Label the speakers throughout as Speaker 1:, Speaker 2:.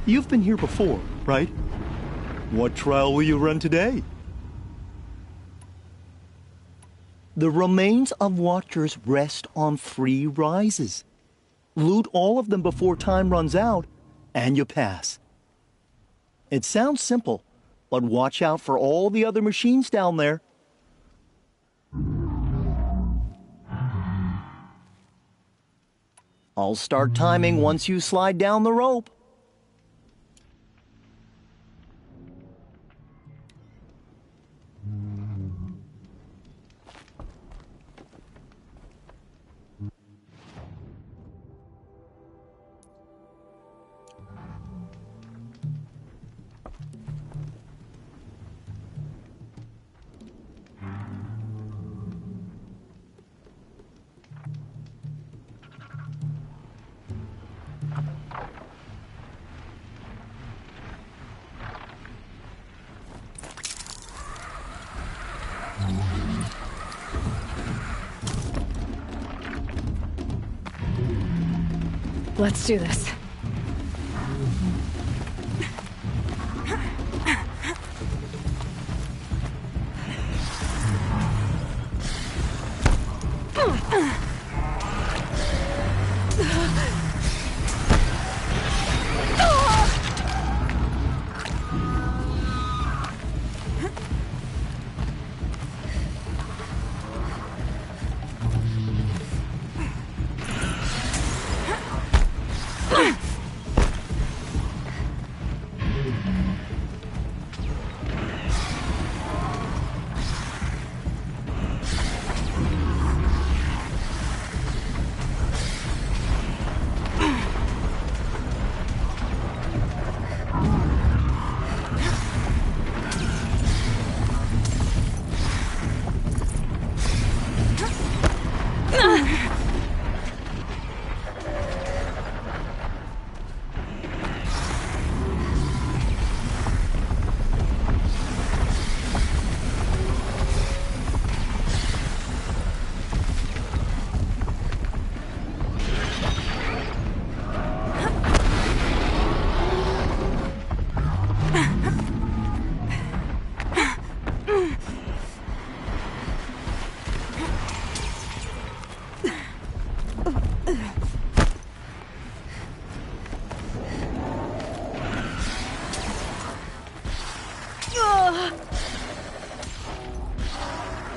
Speaker 1: You've been here before, right? What trial will you run today? The remains of Watchers rest on 3 rises. Loot all of them before time runs out, and you pass. It sounds simple, but watch out for all the other machines down there. I'll start timing once you slide down the rope.
Speaker 2: Let's do this.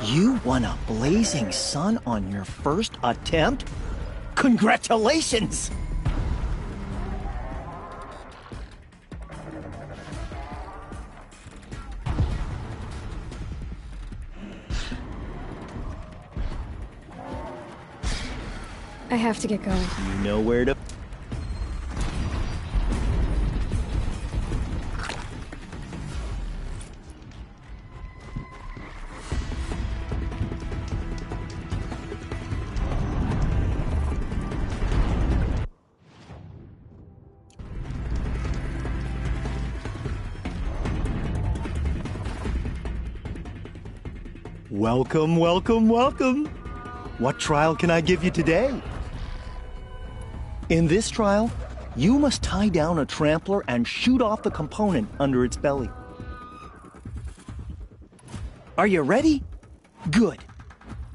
Speaker 1: You won a blazing sun on your first attempt? Congratulations!
Speaker 2: I have to get going.
Speaker 1: You know where to... Welcome, welcome, welcome! What trial can I give you today? In this trial, you must tie down a trampler and shoot off the component under its belly. Are you ready? Good.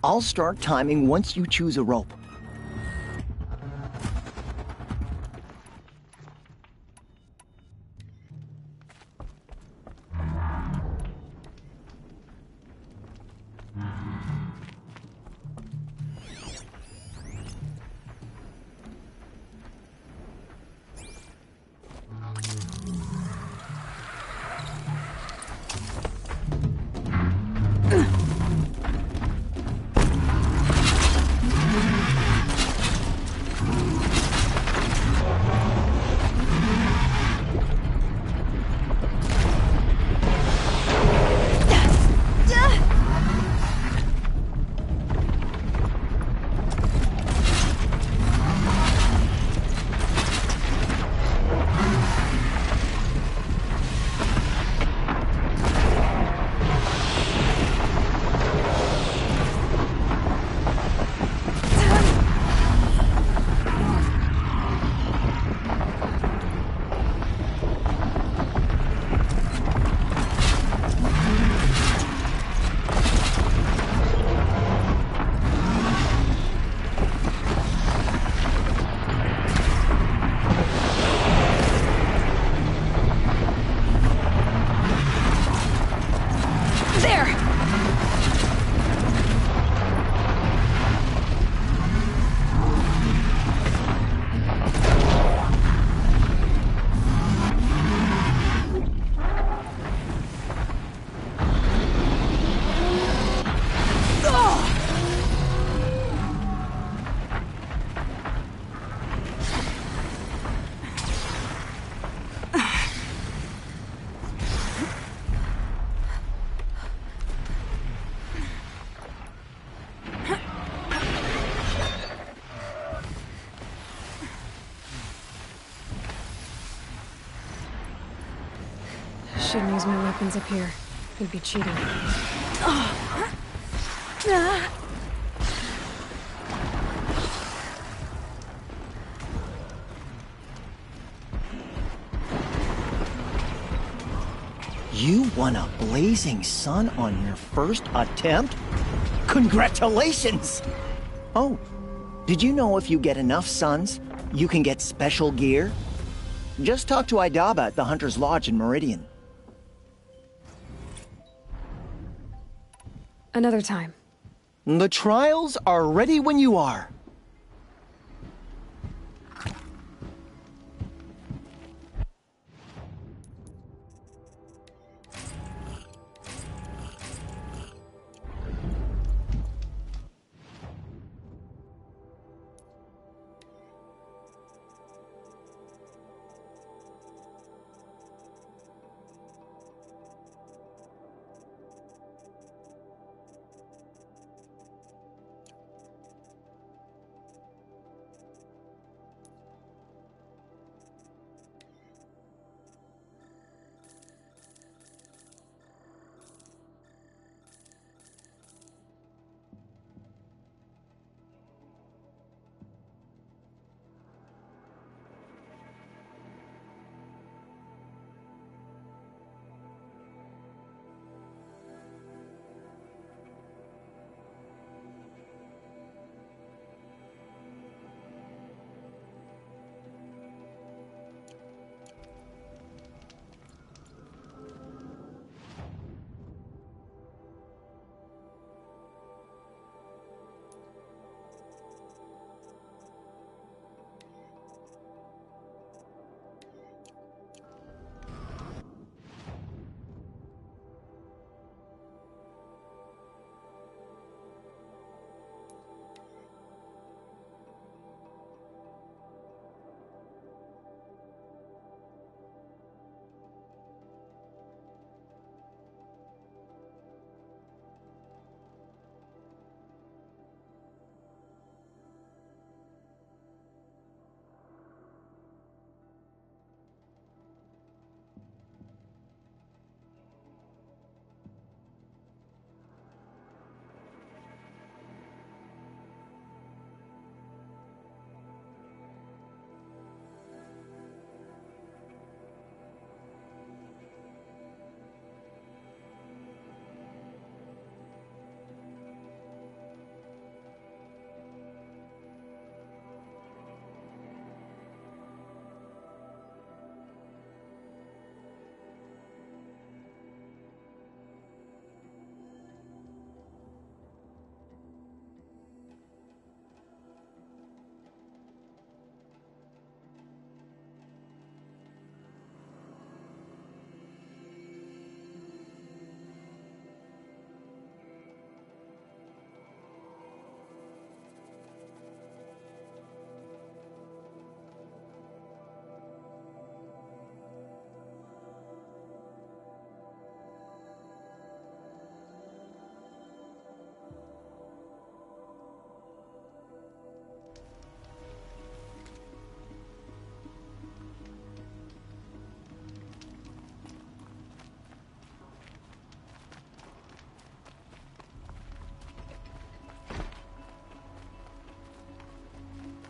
Speaker 1: I'll start timing once you choose a rope.
Speaker 2: Shouldn't use my weapons up here. It'd be cheating.
Speaker 1: You won a blazing sun on your first attempt? Congratulations! Oh, did you know if you get enough suns, you can get special gear? Just talk to Idaba at the Hunter's Lodge in Meridian.
Speaker 2: Another time.
Speaker 1: The trials are ready when you are.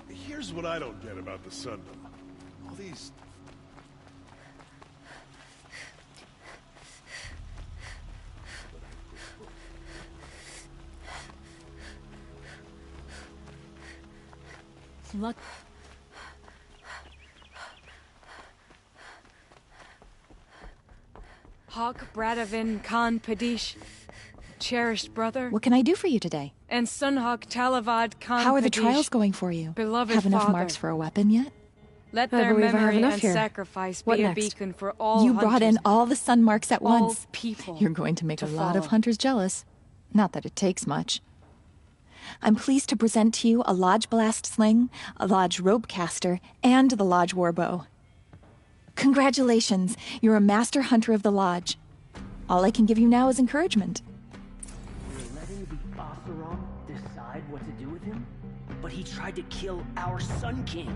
Speaker 3: Here's what I don't get about the Sundom. All these...
Speaker 2: Luck.
Speaker 4: Hawk Bradavin Khan Padish, cherished brother,
Speaker 5: What can I do for you today?
Speaker 4: and Sunhawk Talavad Khan
Speaker 5: How are the
Speaker 4: Padish,
Speaker 5: trials going for you?
Speaker 4: beloved
Speaker 5: Have enough
Speaker 4: father.
Speaker 5: marks for a weapon yet?
Speaker 4: Let
Speaker 2: I
Speaker 4: their
Speaker 2: believe I have
Speaker 4: memory
Speaker 2: enough
Speaker 4: and
Speaker 2: here.
Speaker 4: sacrifice
Speaker 2: What
Speaker 4: be a
Speaker 2: next?
Speaker 4: beacon for all
Speaker 5: You brought in
Speaker 4: hunters,
Speaker 5: all the sun marks at
Speaker 4: all
Speaker 5: once.
Speaker 4: people.
Speaker 5: You're going to make
Speaker 4: to
Speaker 5: a lot of
Speaker 4: follow.
Speaker 5: hunters jealous. Not that it takes much. I'm pleased to present to you a Lodge Blast Sling, a Lodge Rope Caster, and the Lodge Warbow. Congratulations, you're a master hunter of the Lodge. All I can give you now is encouragement.
Speaker 6: We're letting the Oseram decide what to do with him? But he tried to kill our Sun King.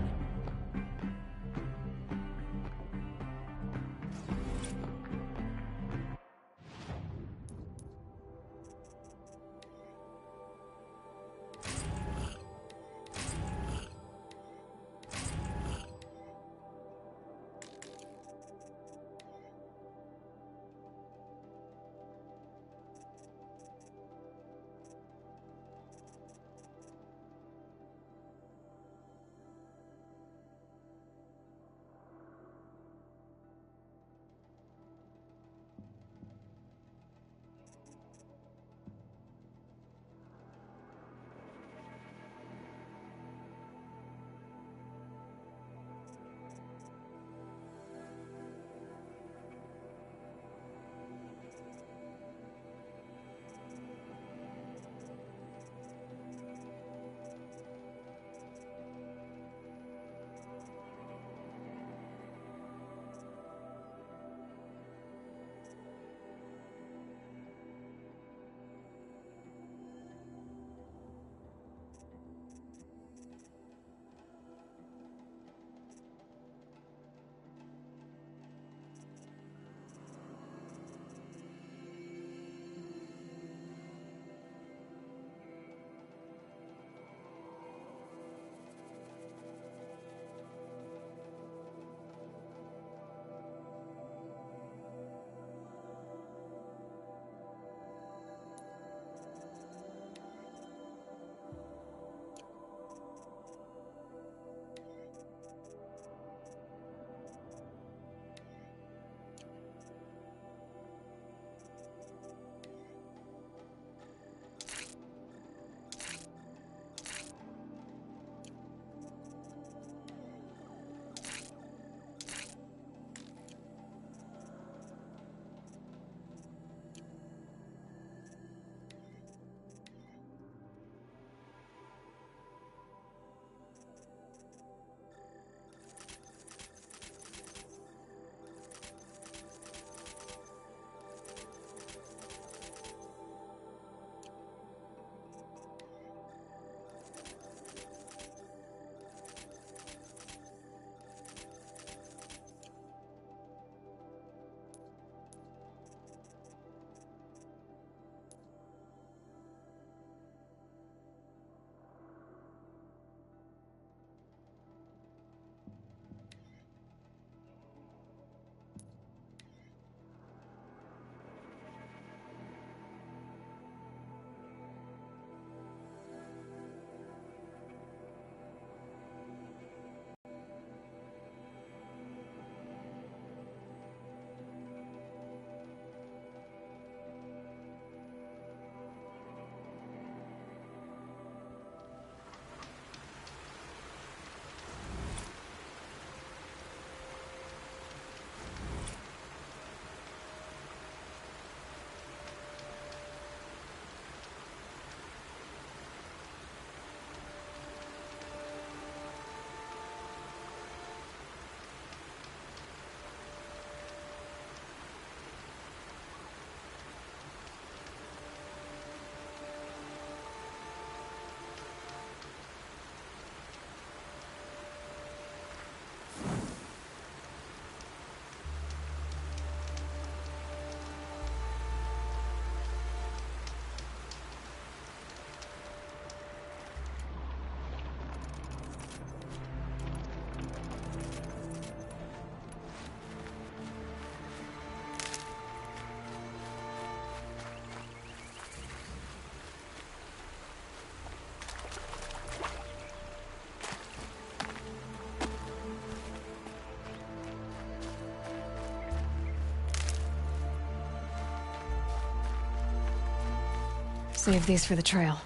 Speaker 2: Save these for the trail.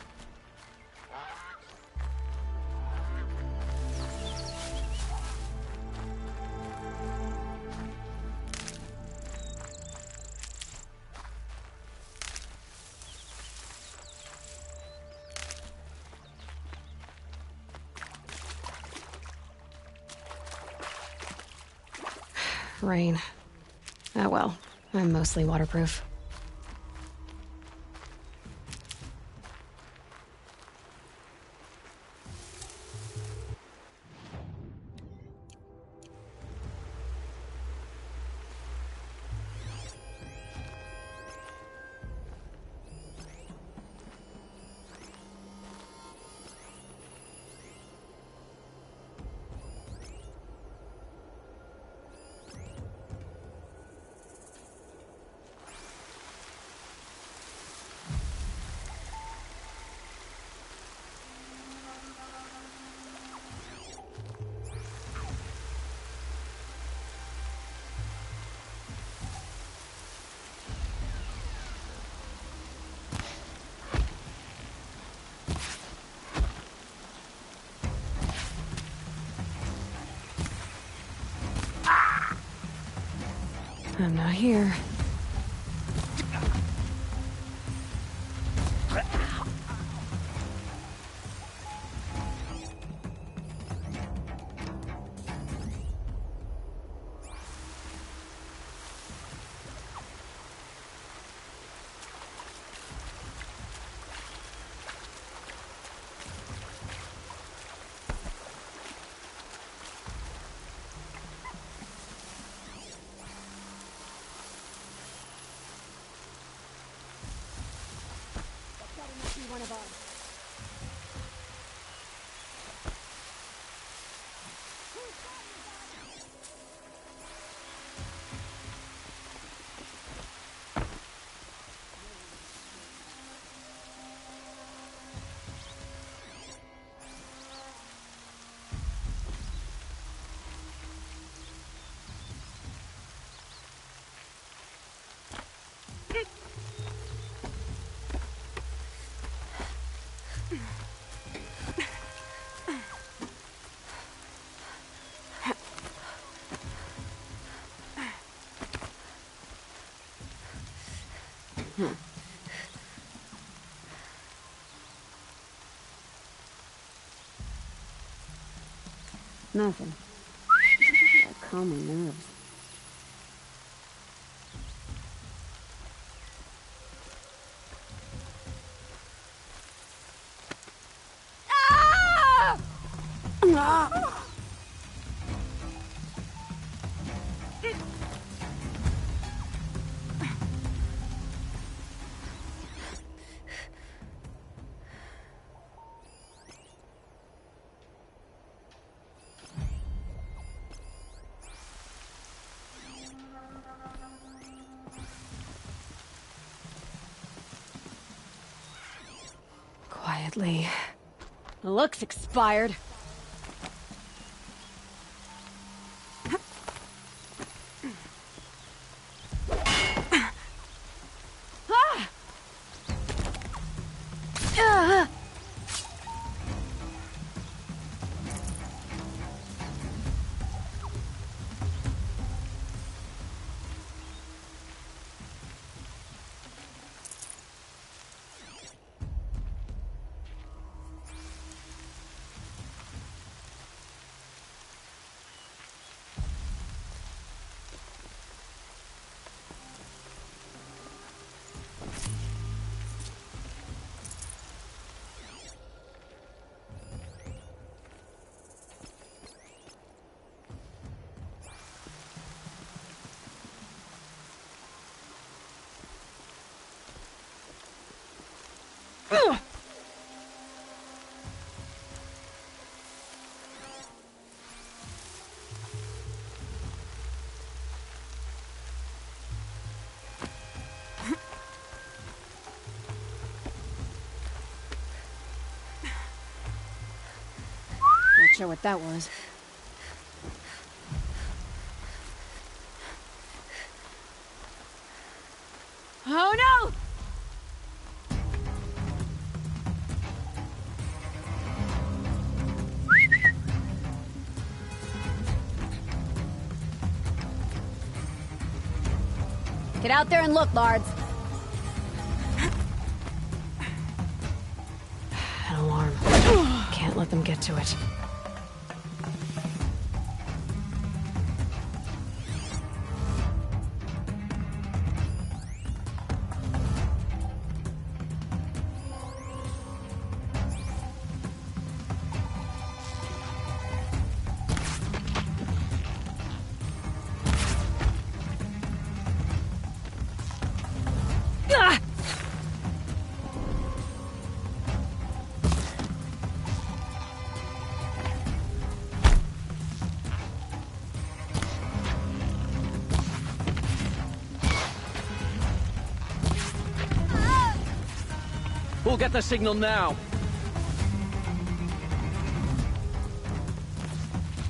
Speaker 2: Rain. Ah well, I'm mostly waterproof. I'm not here.
Speaker 7: Nothing. Calm my nerves.
Speaker 2: Quietly.
Speaker 7: Looks expired. Not sure what that was. Oh no! Get out there and look, Lards.
Speaker 2: An alarm. Can't let them get to it.
Speaker 6: Who'll get the signal now?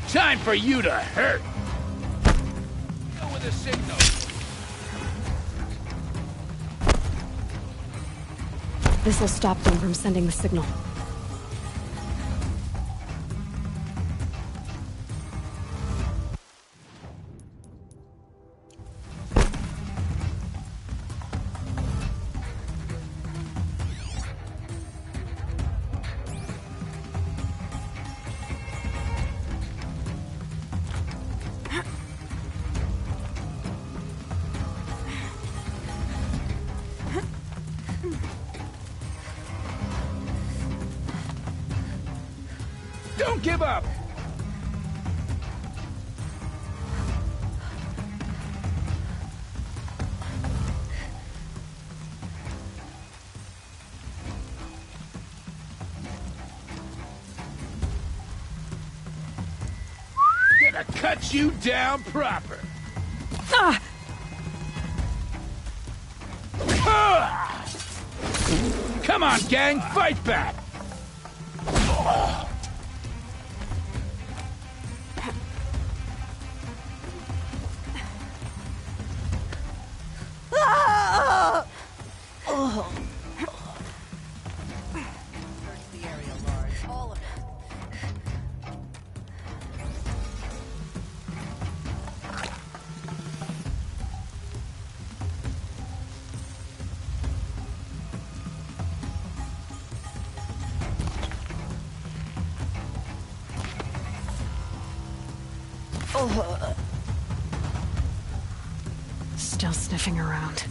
Speaker 8: Time for you to hurt! Go with the signal!
Speaker 2: This'll stop them from sending the signal.
Speaker 8: Don't give up! Gonna cut you down proper.
Speaker 2: Ah!
Speaker 8: Come on, gang, fight back!
Speaker 2: Still sniffing around.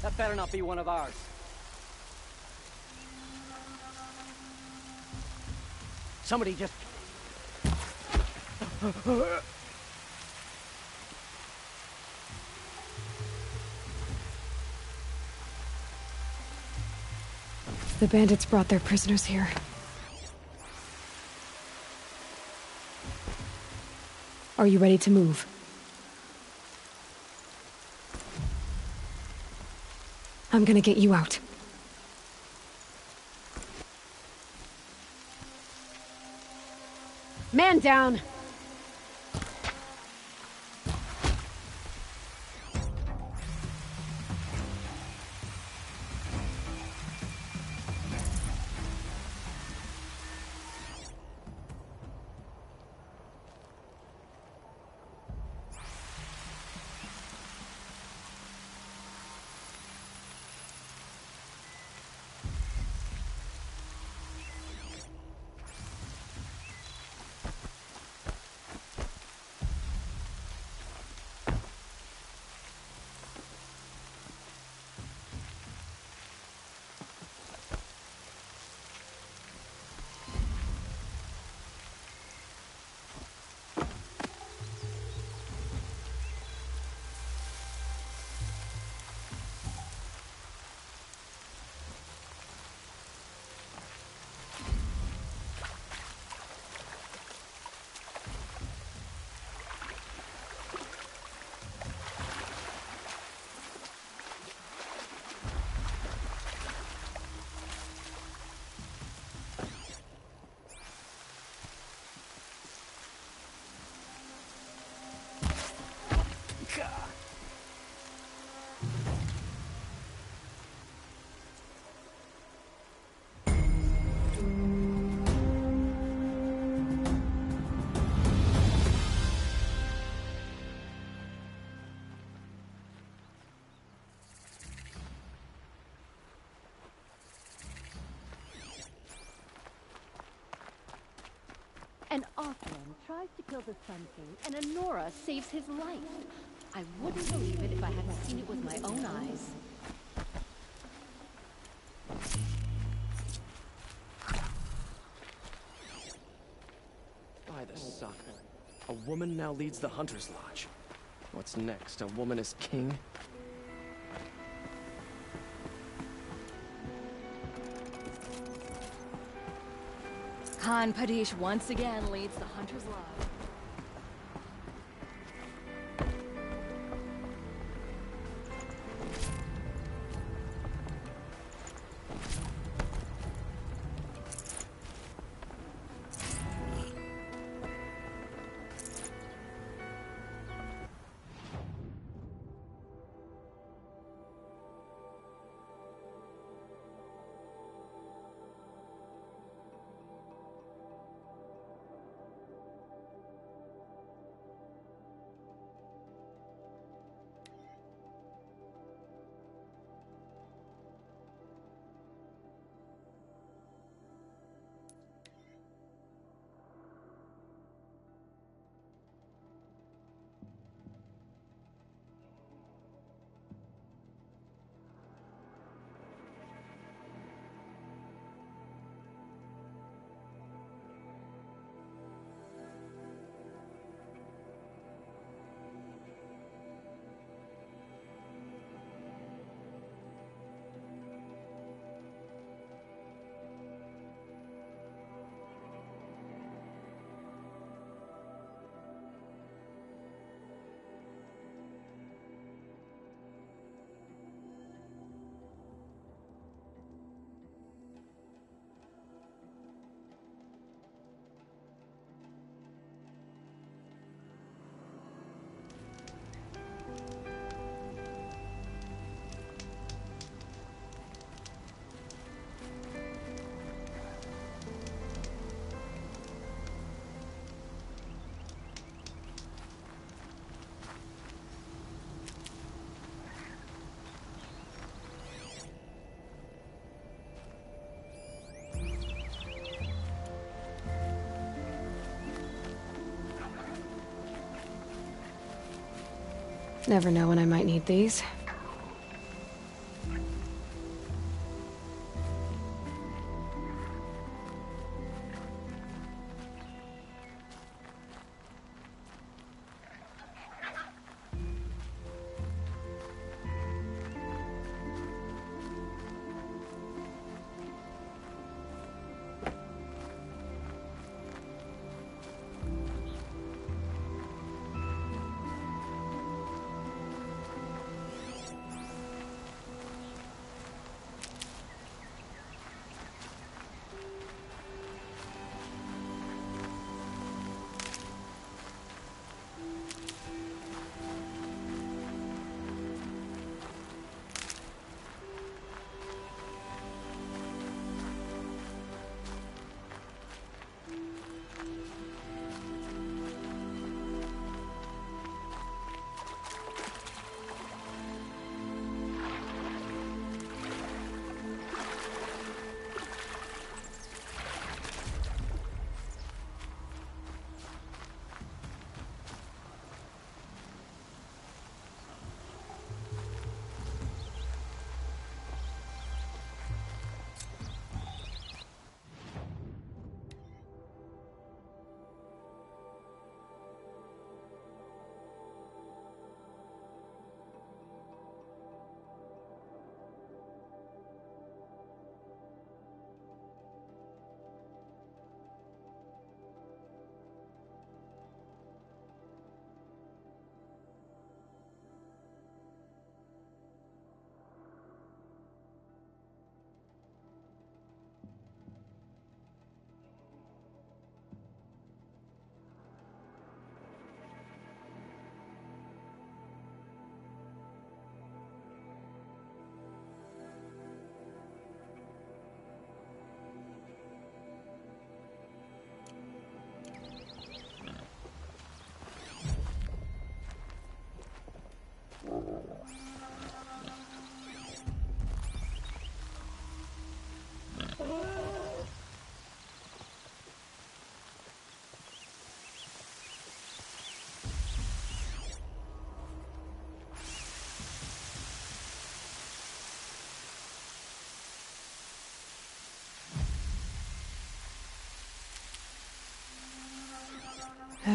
Speaker 6: That better not be one of ours. Somebody just...
Speaker 2: The bandits brought their prisoners here. Are you ready to move? I'm gonna get you out.
Speaker 7: Man down! tries to kill the Sun King, and Honora saves his life. I wouldn't believe it if I hadn't seen it with my own eyes.
Speaker 9: By the sun. A woman now leads the Hunter's Lodge. What's next? A woman as king?
Speaker 5: Khan Padish once again leads the Hunter's Lodge.
Speaker 2: Never know when I might need these.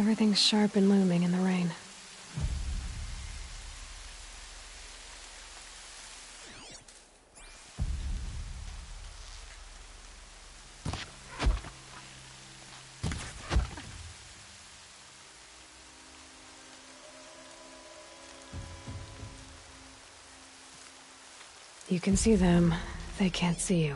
Speaker 2: Everything's sharp and looming in the rain. You can see them. They can't see you.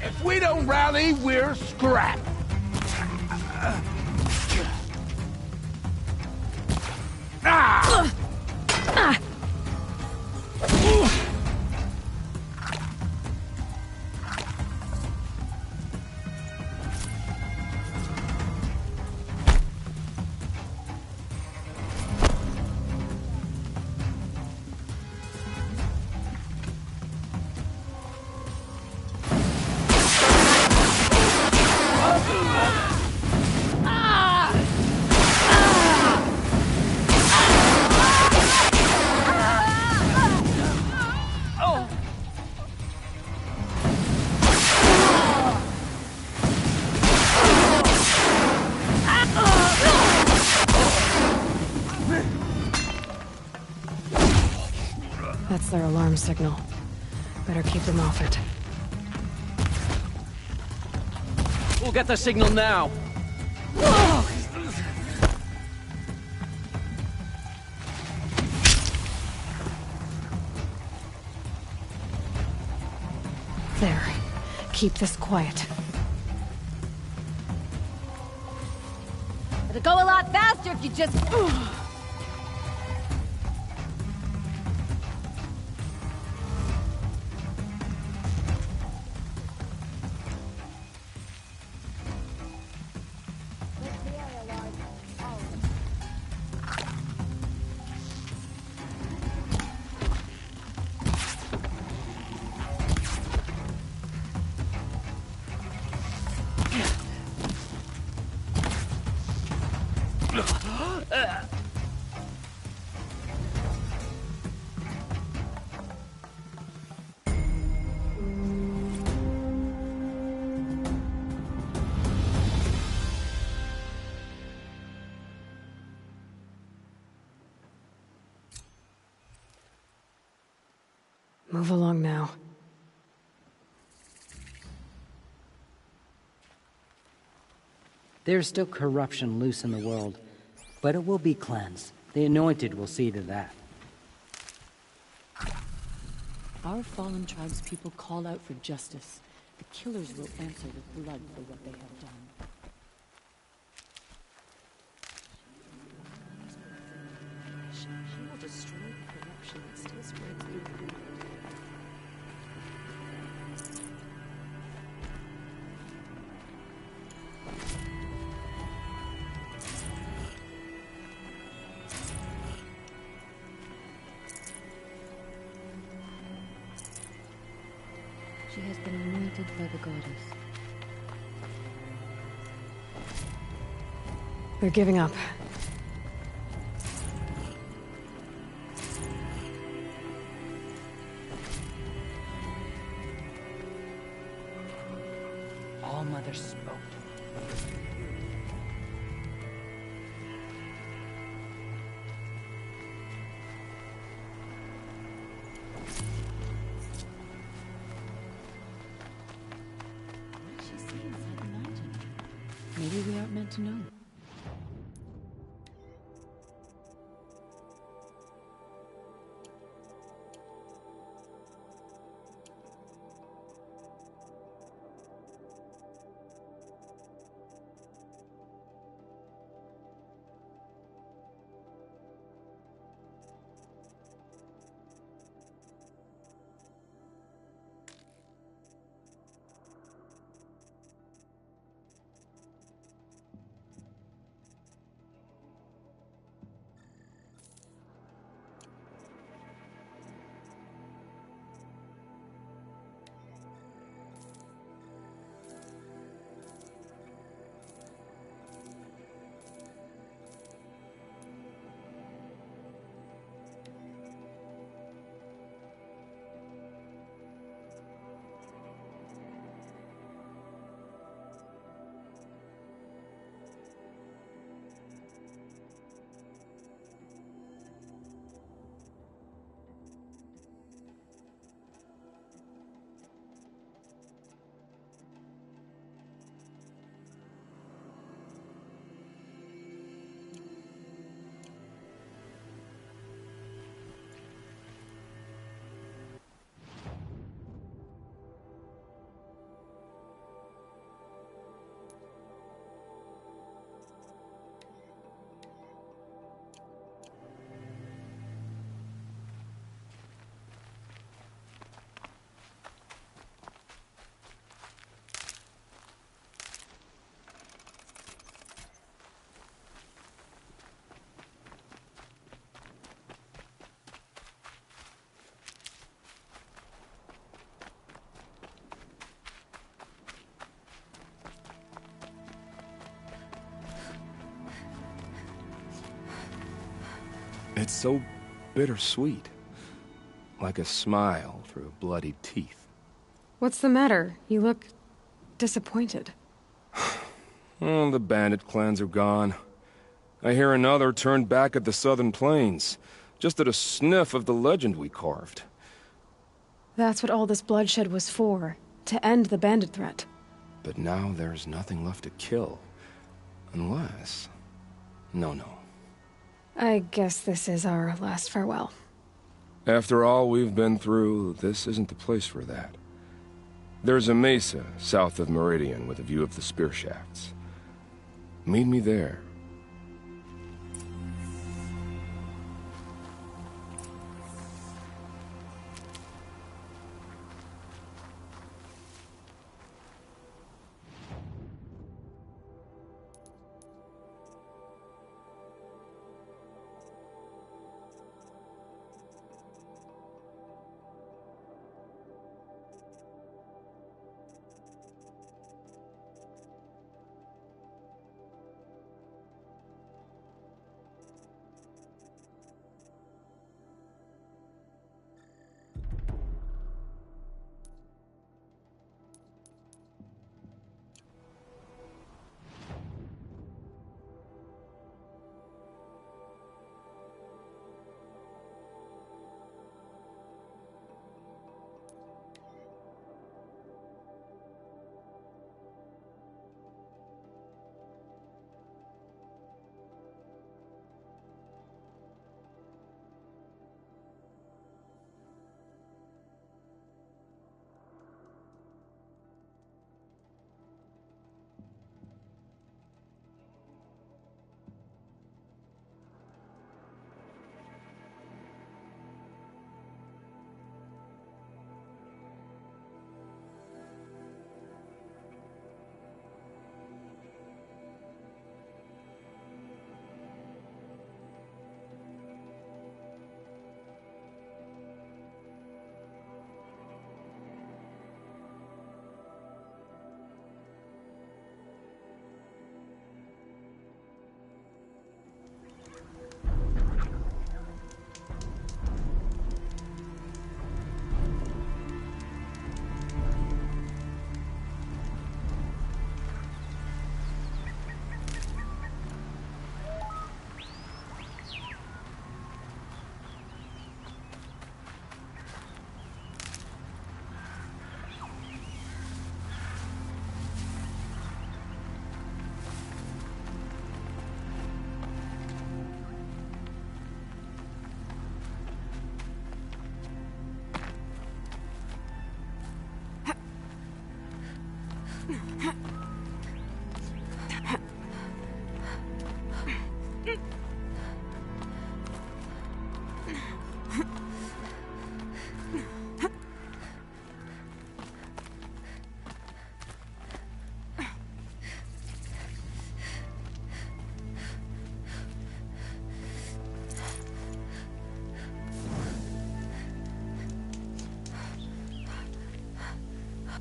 Speaker 8: If we don't rally, we're scrapped.
Speaker 2: That's their alarm signal. Better keep them off it.
Speaker 9: We'll get the signal now.
Speaker 2: There. Keep this quiet.
Speaker 7: It'll go a lot faster if you just...
Speaker 2: Move along now.
Speaker 10: There's still corruption loose in the world, but it will be cleansed. The Anointed will see to that.
Speaker 11: Our fallen tribespeople call out for justice. The killers will answer with blood for what they have done. She will destroy the corruption that still spreads through the world.
Speaker 7: She has been anointed by the goddess.
Speaker 2: They're giving up.
Speaker 10: All Mother spoke.
Speaker 11: What did she see inside the mountain? Maybe we aren't meant to know.
Speaker 12: It's so bittersweet. Like a smile through bloody teeth.
Speaker 2: What's the matter? You look disappointed.
Speaker 12: Oh, the bandit clans are gone. I hear another turned back at the southern plains, just at a sniff of the legend we carved.
Speaker 2: That's what all this bloodshed was for, to end the bandit threat.
Speaker 12: But now there's nothing left to kill. Unless... No.
Speaker 2: I guess this is our last farewell.
Speaker 12: After all we've been through, this isn't the place for that. There's a mesa south of Meridian with a view of the spear shafts. Meet me there.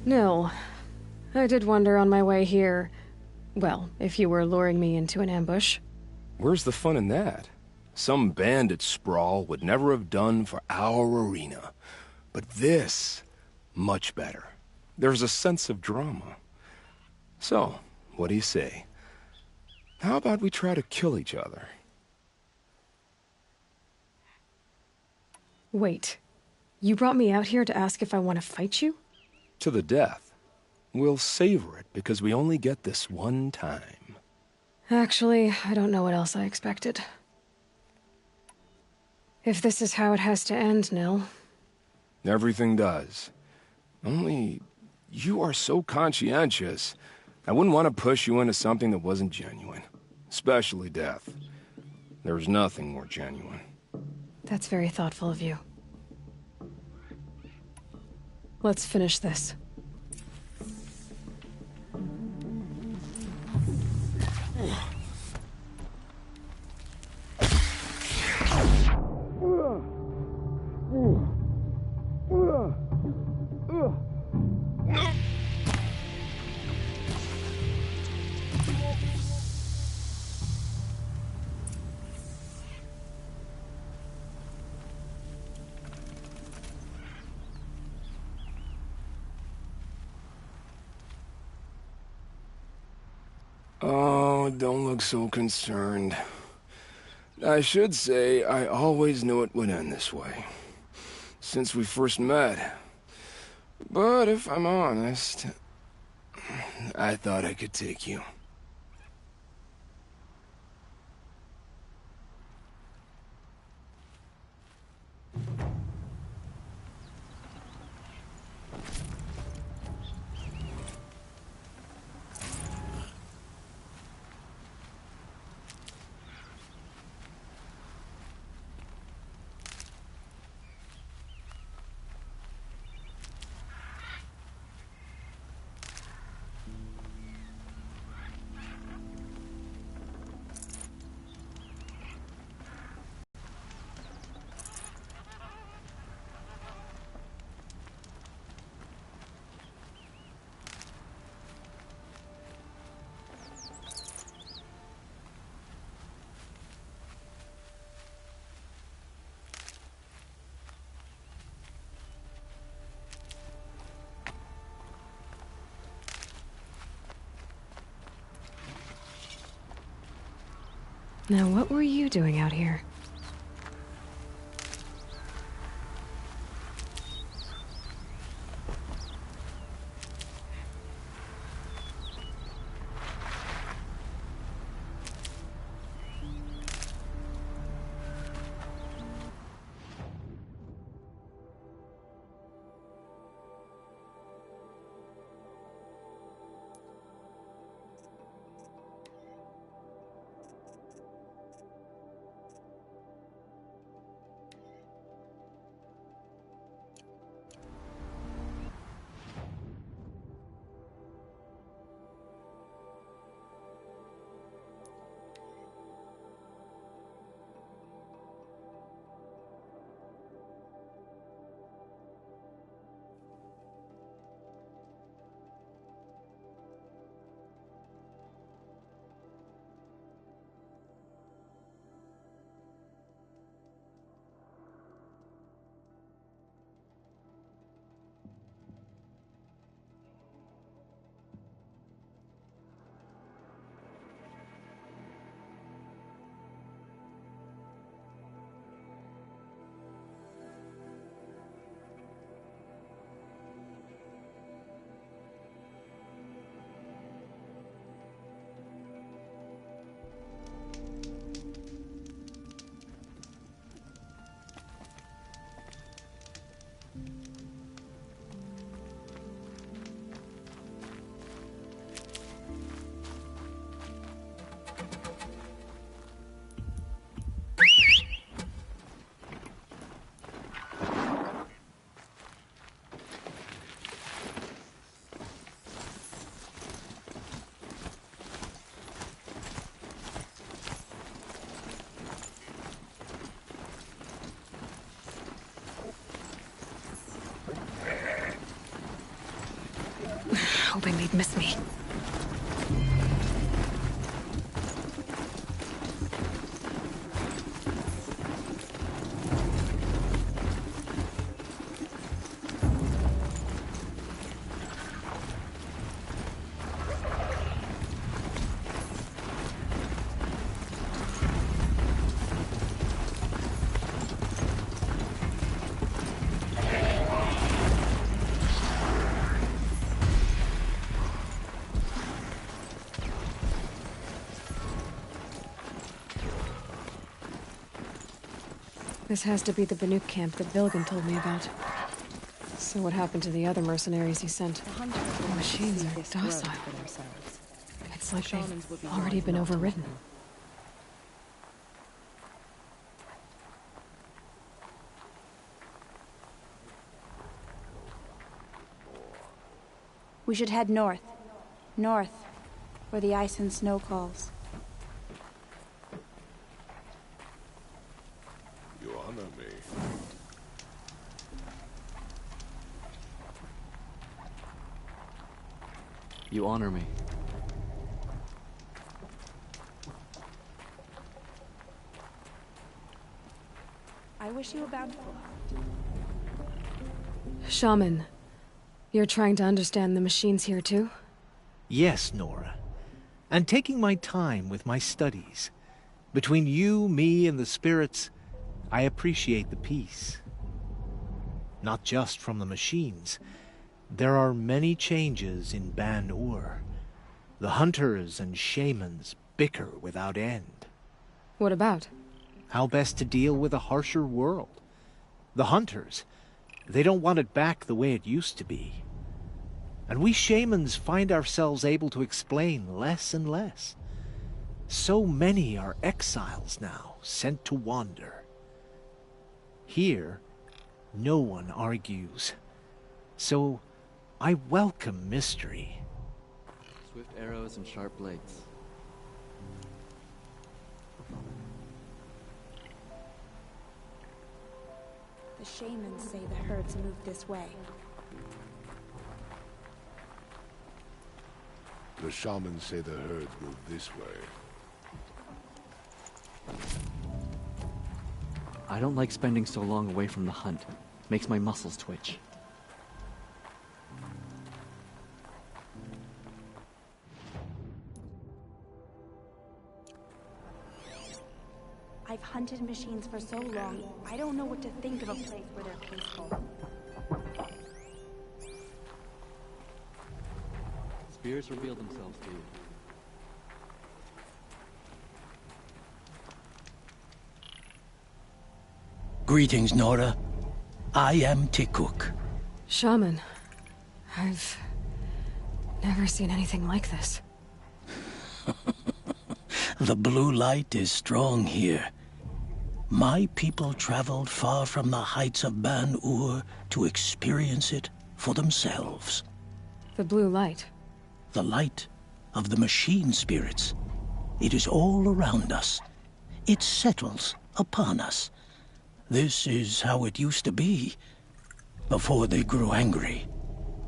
Speaker 2: Nil, I did wonder on my way here. Well, if you were luring me into an ambush.
Speaker 12: Where's the fun in that? Some bandit sprawl would never have done for our arena. But this, much better. There's a sense of drama. So, what do you say? How about we try to kill each other?
Speaker 2: Wait, you brought me out here to ask if I want to fight you?
Speaker 12: To the death. We'll savor it because we only get this one time.
Speaker 2: Actually, I don't know what else I expected. If this is how it has to end, Nil.
Speaker 12: Everything does. Only, you are so conscientious. I wouldn't want to push you into something that wasn't genuine. Especially death. There's nothing more genuine.
Speaker 2: That's very thoughtful of you. Let's finish this.
Speaker 12: don't look so concerned. I should say I always knew it would end this way. Since we first met. But if I'm honest, I thought I could take you.
Speaker 2: Now, what were you doing out here? Hoping they'd miss me. This has to be the Banuk camp that Vilgan told me about. So what happened to the other mercenaries he sent? The machines are docile. It's like they've already been overridden.
Speaker 13: We should head north. North, where the ice and snow calls.
Speaker 3: You honor me.
Speaker 9: You honor me.
Speaker 13: I wish you a bountiful heart.
Speaker 2: Shaman, you're trying to understand the machines here too?
Speaker 14: Yes, Nora. and taking my time with my studies. Between you, me, and the spirits, I appreciate the peace. Not just from the machines. There are many changes in Ban-Ur. The hunters and shamans bicker without end.
Speaker 2: What about?
Speaker 14: How best to deal with a harsher world. The hunters, they don't want it back the way it used to be. And we shamans find ourselves able to explain less and less. So many are exiles now, sent to wander. Here, no one argues. So, I welcome mystery.
Speaker 15: Swift arrows and sharp blades.
Speaker 13: The shamans say the herds move this way.
Speaker 3: The shamans say the herds move this way.
Speaker 15: I don't like spending so long away from the hunt. Makes my muscles twitch.
Speaker 13: I've hunted machines for so long, I don't know what to think of a place where they're peaceful.
Speaker 15: Spirits reveal themselves to you.
Speaker 16: Greetings, Nora. I am Tikuk.
Speaker 2: Shaman, I've never seen anything like this.
Speaker 16: The blue light is strong here. My people traveled far from the heights of Ban-Ur to experience it for themselves.
Speaker 2: The blue light?
Speaker 16: The light of the machine spirits. It is all around us. It settles upon us. This is how it used to be, before they grew angry.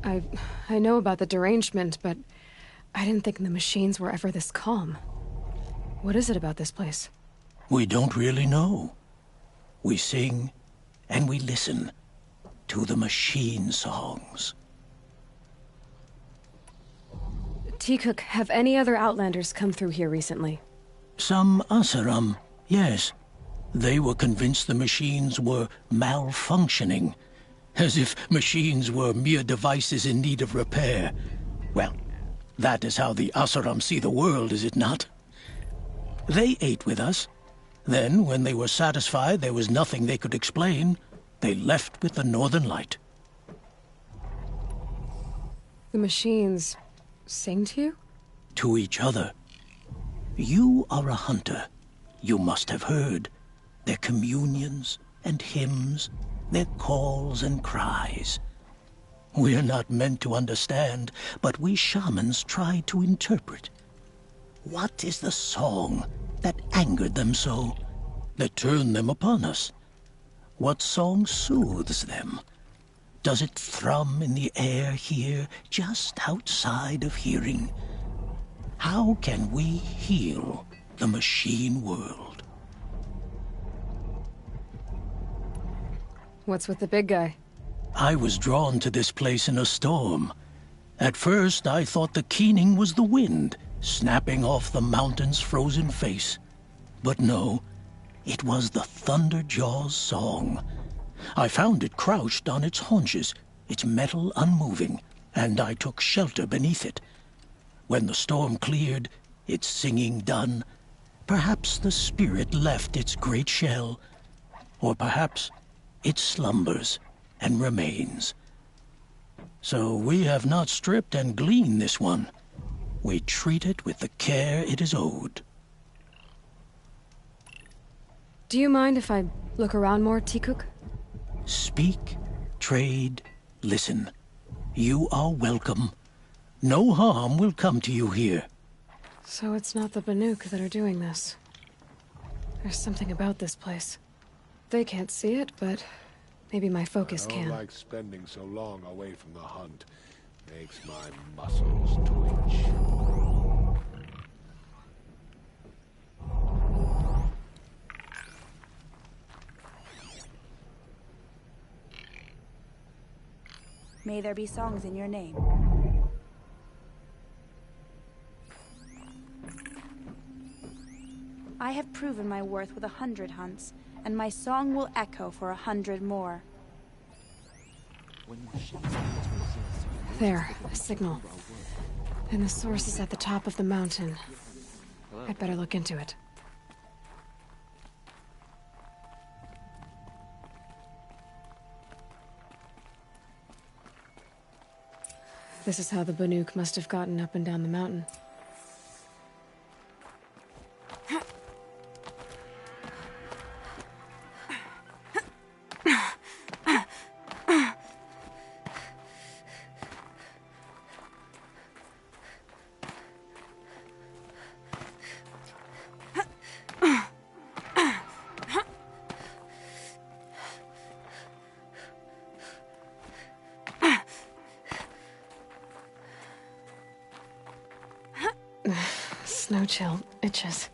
Speaker 2: I know about the derangement, but I didn't think the machines were ever this calm. What is it about this place?
Speaker 16: We don't really know. We sing and we listen to the machine songs.
Speaker 2: Tikuk, have any other Outlanders come through here recently?
Speaker 16: Some Asaram, yes. They were convinced the machines were malfunctioning, as if machines were mere devices in need of repair. Well, that is how the Asaram see the world, is it not? They ate with us. Then, when they were satisfied there was nothing they could explain, they left with the Northern Light.
Speaker 2: The machines sing to you?
Speaker 16: To each other. You are a hunter. You must have heard their communions and hymns, their calls and cries. We're not meant to understand, but we shamans try to interpret. What is the song that angered them so, that turned them upon us? What song soothes them? Does it thrum in the air here, just outside of hearing? How can we heal the machine world?
Speaker 2: What's with the big guy?
Speaker 16: I was drawn to this place in a storm. At first, I thought the keening was the wind, snapping off the mountain's frozen face. But no, it was the Thunderjaw's song. I found it crouched on its haunches, its metal unmoving, and I took shelter beneath it. When the storm cleared, its singing done, perhaps the spirit left its great shell, or perhaps it slumbers and remains. So we have not stripped and gleaned this one. We treat it with the care it is owed.
Speaker 2: Do you mind if I look around more, Tikuk?
Speaker 16: Speak, trade, listen. You are welcome. No harm will come to you here.
Speaker 2: So it's not the Banuk that are doing this. There's something about this place. They can't see it, but maybe my focus
Speaker 3: I
Speaker 2: can.
Speaker 3: don't like spending so long away from the hunt. Makes my muscles twitch.
Speaker 13: May there be songs in your name. I have proven my worth with 100 hunts, and my song will echo for 100 more.
Speaker 2: There, a signal. And the source is at the top of the mountain. I'd better look into it. This is how the Banuk must have gotten up and down the mountain. Snow chill itches.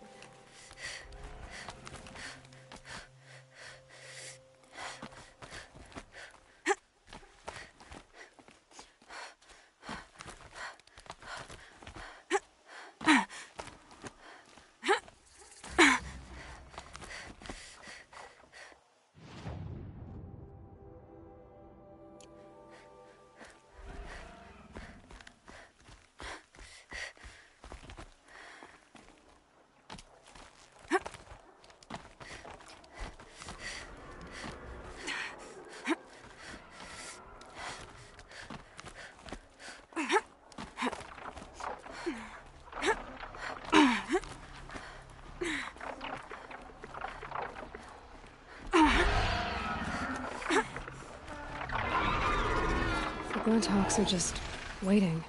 Speaker 2: The Grunthawks are just waiting.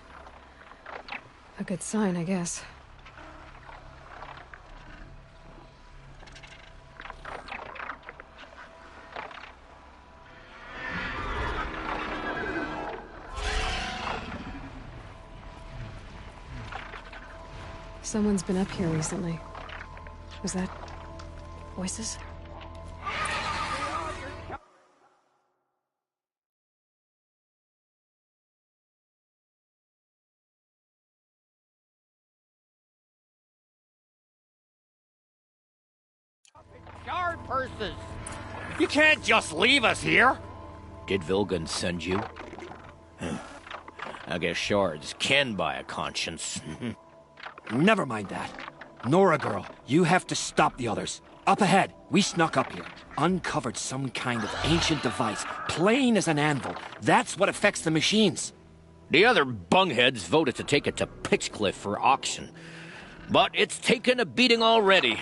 Speaker 2: A good sign, I guess. Someone's been up here recently. Was that voices?
Speaker 8: Guard purses! You can't just leave us here!
Speaker 17: Did Vilgun send you? I guess shards can buy a conscience.
Speaker 18: Never mind that. Nora girl, you have to stop the others. Up ahead, we snuck up here. Uncovered some kind of ancient device, plain as an anvil. That's what affects the machines.
Speaker 17: The other bungheads voted to take it to Pitchcliff for auction. But it's taken a beating already.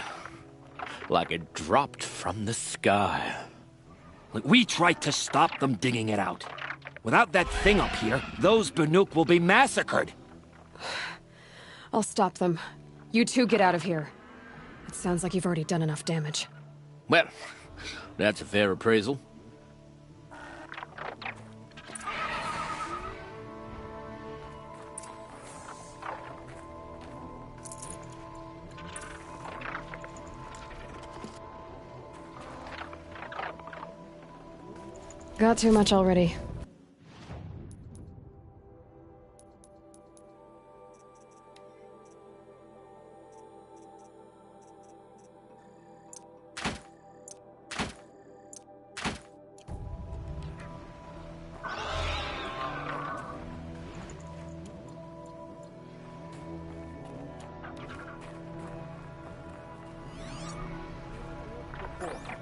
Speaker 17: Like it dropped from the sky.
Speaker 18: We tried to stop them digging it out. Without that thing up here, those Banuk will be massacred.
Speaker 2: I'll stop them. You two get out of here. It sounds like you've already done enough damage.
Speaker 17: Well, that's a fair appraisal.
Speaker 2: Got too much already.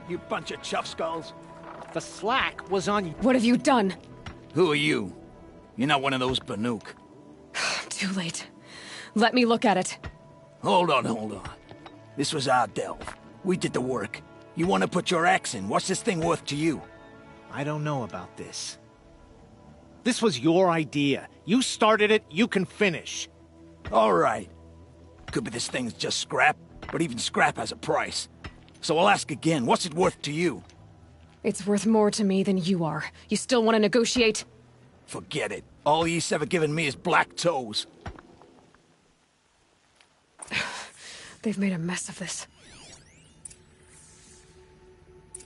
Speaker 14: You bunch of chuff skulls. The slack was on you.
Speaker 2: What have you done?
Speaker 16: Who are you? You're not one of those Banuk.
Speaker 2: Too late. Let me look at it.
Speaker 16: Hold on. This was our delve. We did the work. You want to put your axe in? What's this thing worth to you?
Speaker 14: I don't know about this. This was your idea. You started it, you can finish.
Speaker 16: All right. Could be this thing's just scrap, but even scrap has a price. So I'll ask again, what's it worth to you?
Speaker 2: It's worth more to me than you are. You still want to negotiate?
Speaker 16: Forget it. All East's ever given me is black toes.
Speaker 2: They've made a mess of this.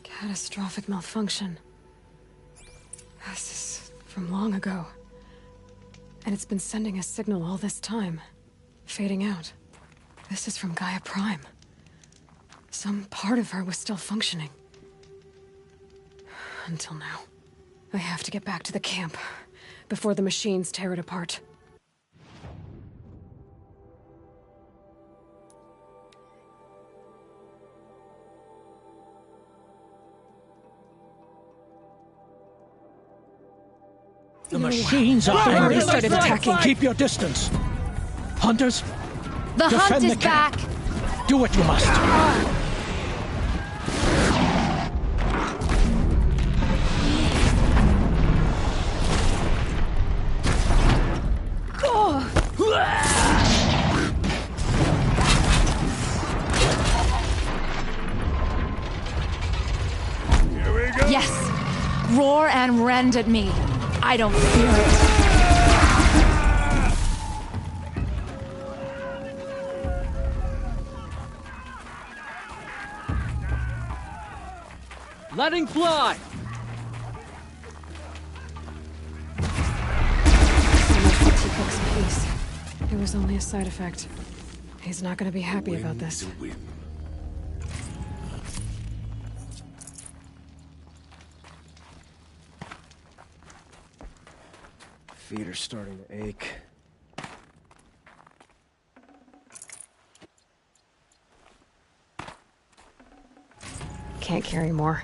Speaker 2: Catastrophic malfunction. This is from long ago. And it's been sending a signal all this time. Fading out. This is from Gaia Prime. Some part of her was still functioning. Until now. I have to get back to the camp before the machines tear it apart.
Speaker 16: The machines are
Speaker 2: They
Speaker 16: angry.
Speaker 2: started attacking.
Speaker 16: Keep your distance. Hunters,
Speaker 5: The
Speaker 16: defend
Speaker 5: hunt
Speaker 16: the
Speaker 5: is
Speaker 16: camp.
Speaker 5: back!
Speaker 16: Do what you must.
Speaker 5: Yes! Roar and rend at me. I don't fear it.
Speaker 15: Letting fly!
Speaker 2: Teacock's peace. It was only a side effect. He's not gonna be happy about this.
Speaker 9: Feet are starting to ache.
Speaker 2: Can't carry more.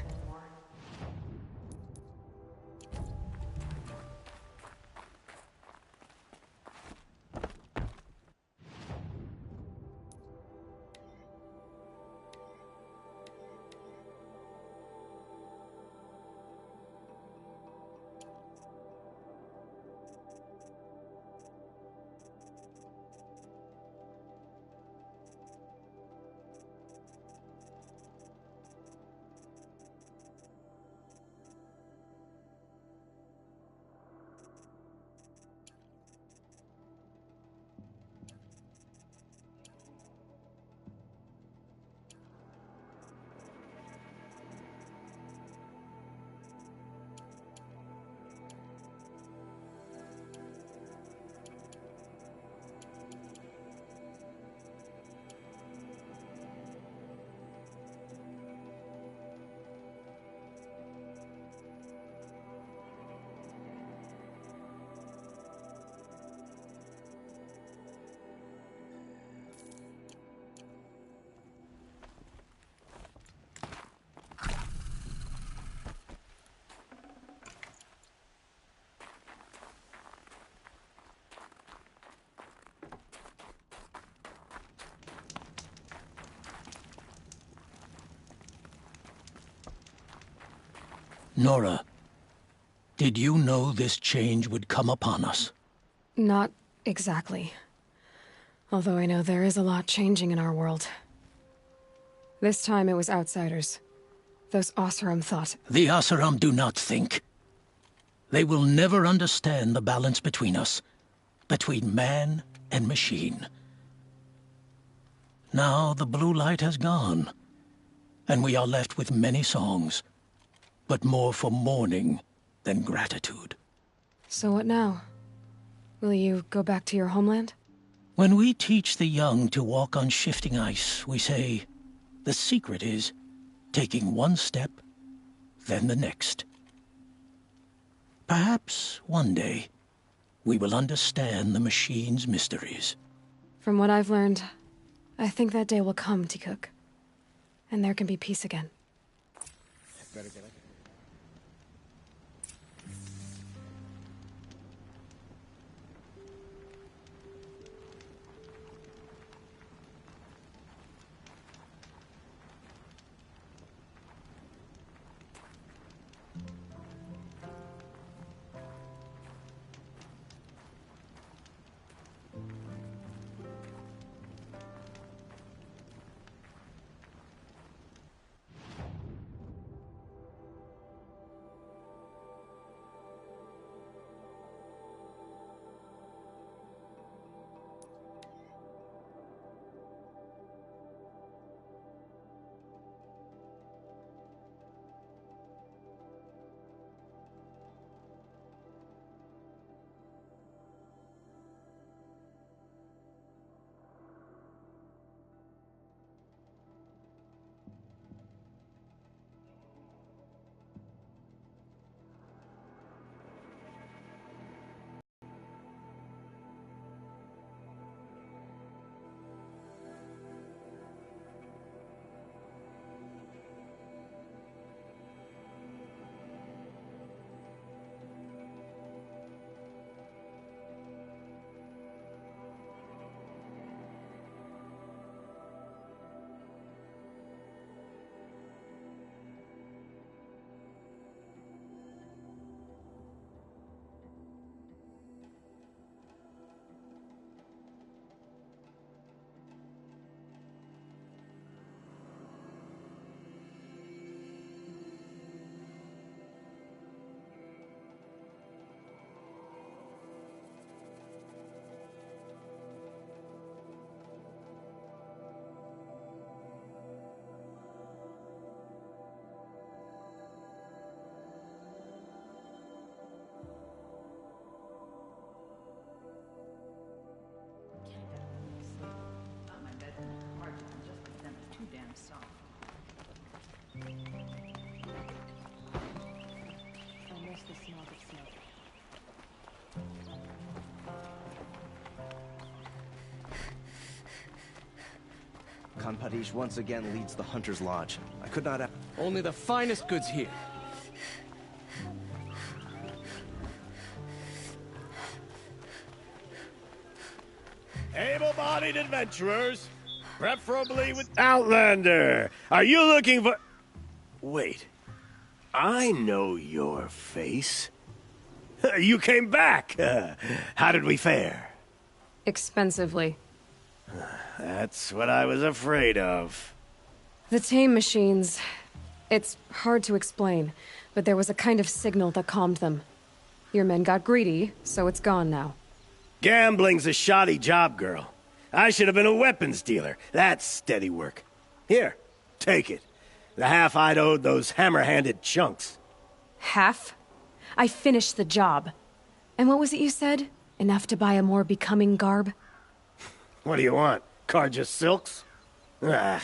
Speaker 16: Nora, did you know this change would come upon us?
Speaker 2: Not exactly. Although I know there is a lot changing in our world. This time it was outsiders. Those Oseram thought.
Speaker 16: The Oseram do not think. They will never understand the balance between us, between man and machine. Now the blue light has gone, and we are left with many songs, but more for mourning than gratitude.
Speaker 2: So what now? Will you go back to your homeland?
Speaker 16: When we teach the young to walk on shifting ice, we say, the secret is taking one step, then the next. Perhaps one day, we will understand the machine's mysteries.
Speaker 2: From what I've learned, I think that day will come, Teacock. And there can be peace again.
Speaker 3: Better get it.
Speaker 9: Khan Padish once again leads the Hunter's Lodge. I could not have... Only the finest goods here.
Speaker 8: Able-bodied adventurers, preferably with... Outlander, are you looking for... Wait, I know your face. You came back. How did we fare?
Speaker 2: Expensively.
Speaker 8: That's what I was afraid of.
Speaker 2: The tame machines. It's hard to explain, but there was a kind of signal that calmed them. Your men got greedy, so it's gone now.
Speaker 8: Gambling's a shoddy job, girl. I should have been a weapons dealer. That's steady work. Here, take it. The half I'd owed those hammer-handed chunks.
Speaker 2: Half? I finished the job. And what was it you said? Enough to buy a more becoming garb?
Speaker 8: What do you want? Carja silks? Ah,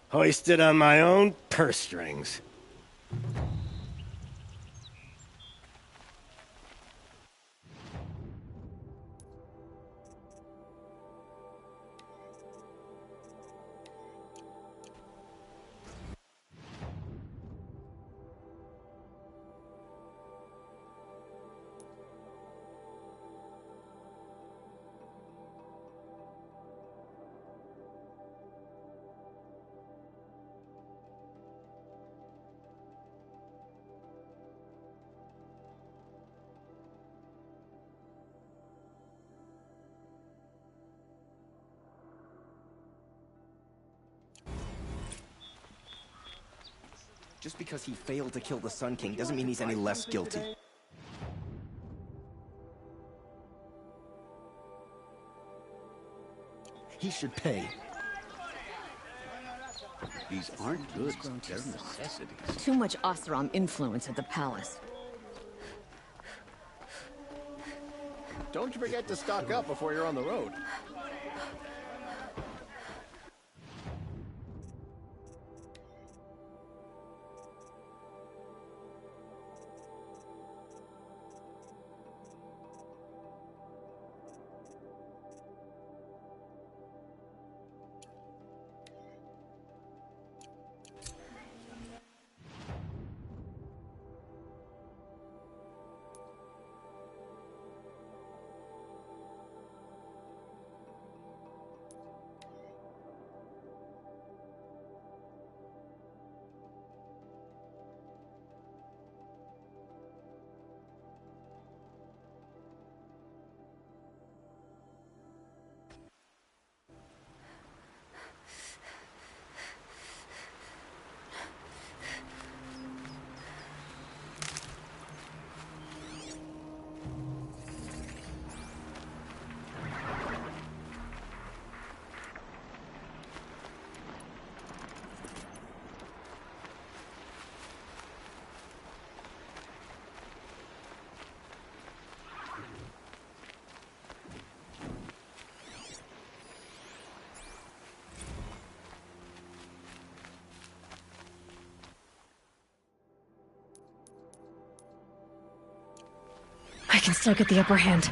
Speaker 8: hoisted on my own purse strings.
Speaker 9: Just because he failed to kill the Sun King doesn't mean he's any less guilty. He should pay.
Speaker 19: These aren't goods, they're necessities.
Speaker 20: Too much Oseram influence at the palace.
Speaker 21: Don't you forget to stock up before you're on the road.
Speaker 2: I can still get the upper hand.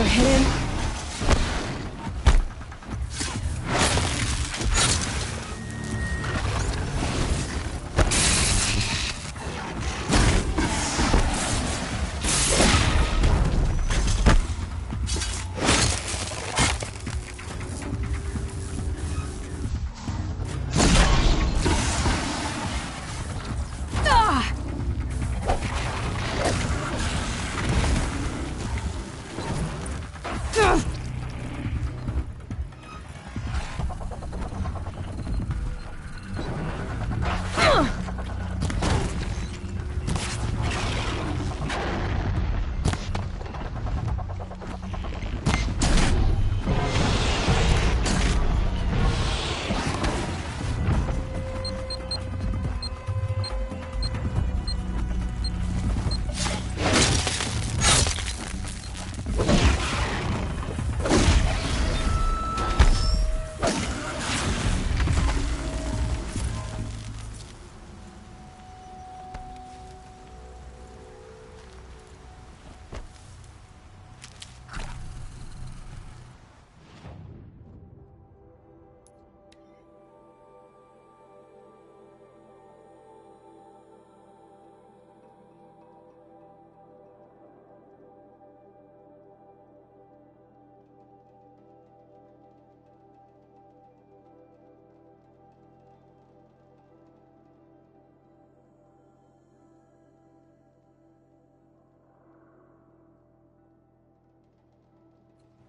Speaker 2: another hit in.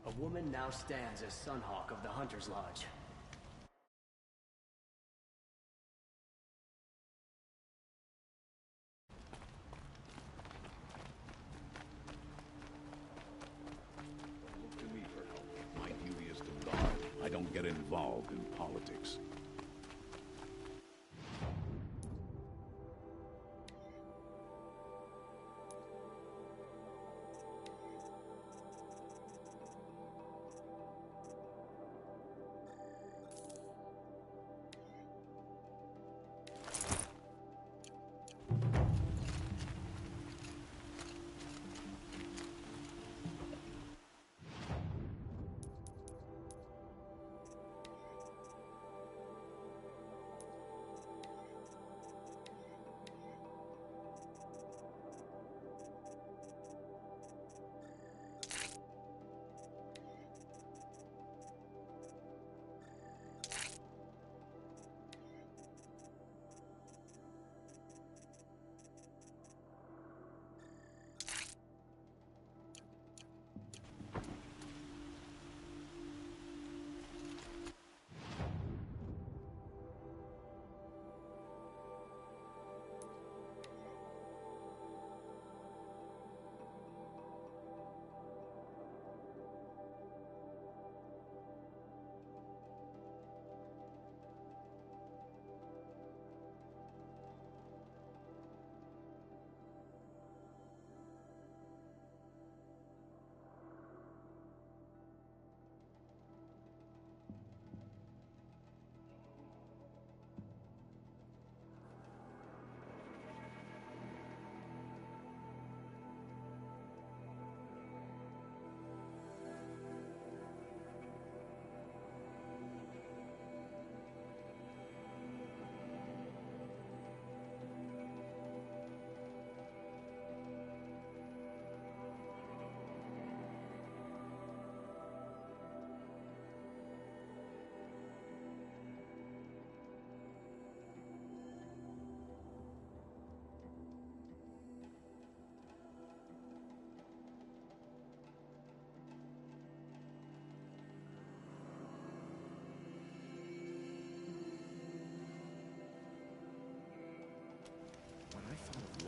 Speaker 6: A woman now stands as Sunhawk of the Hunter's Lodge.
Speaker 19: Look to me for help. My duty is to guard. I don't get involved in politics.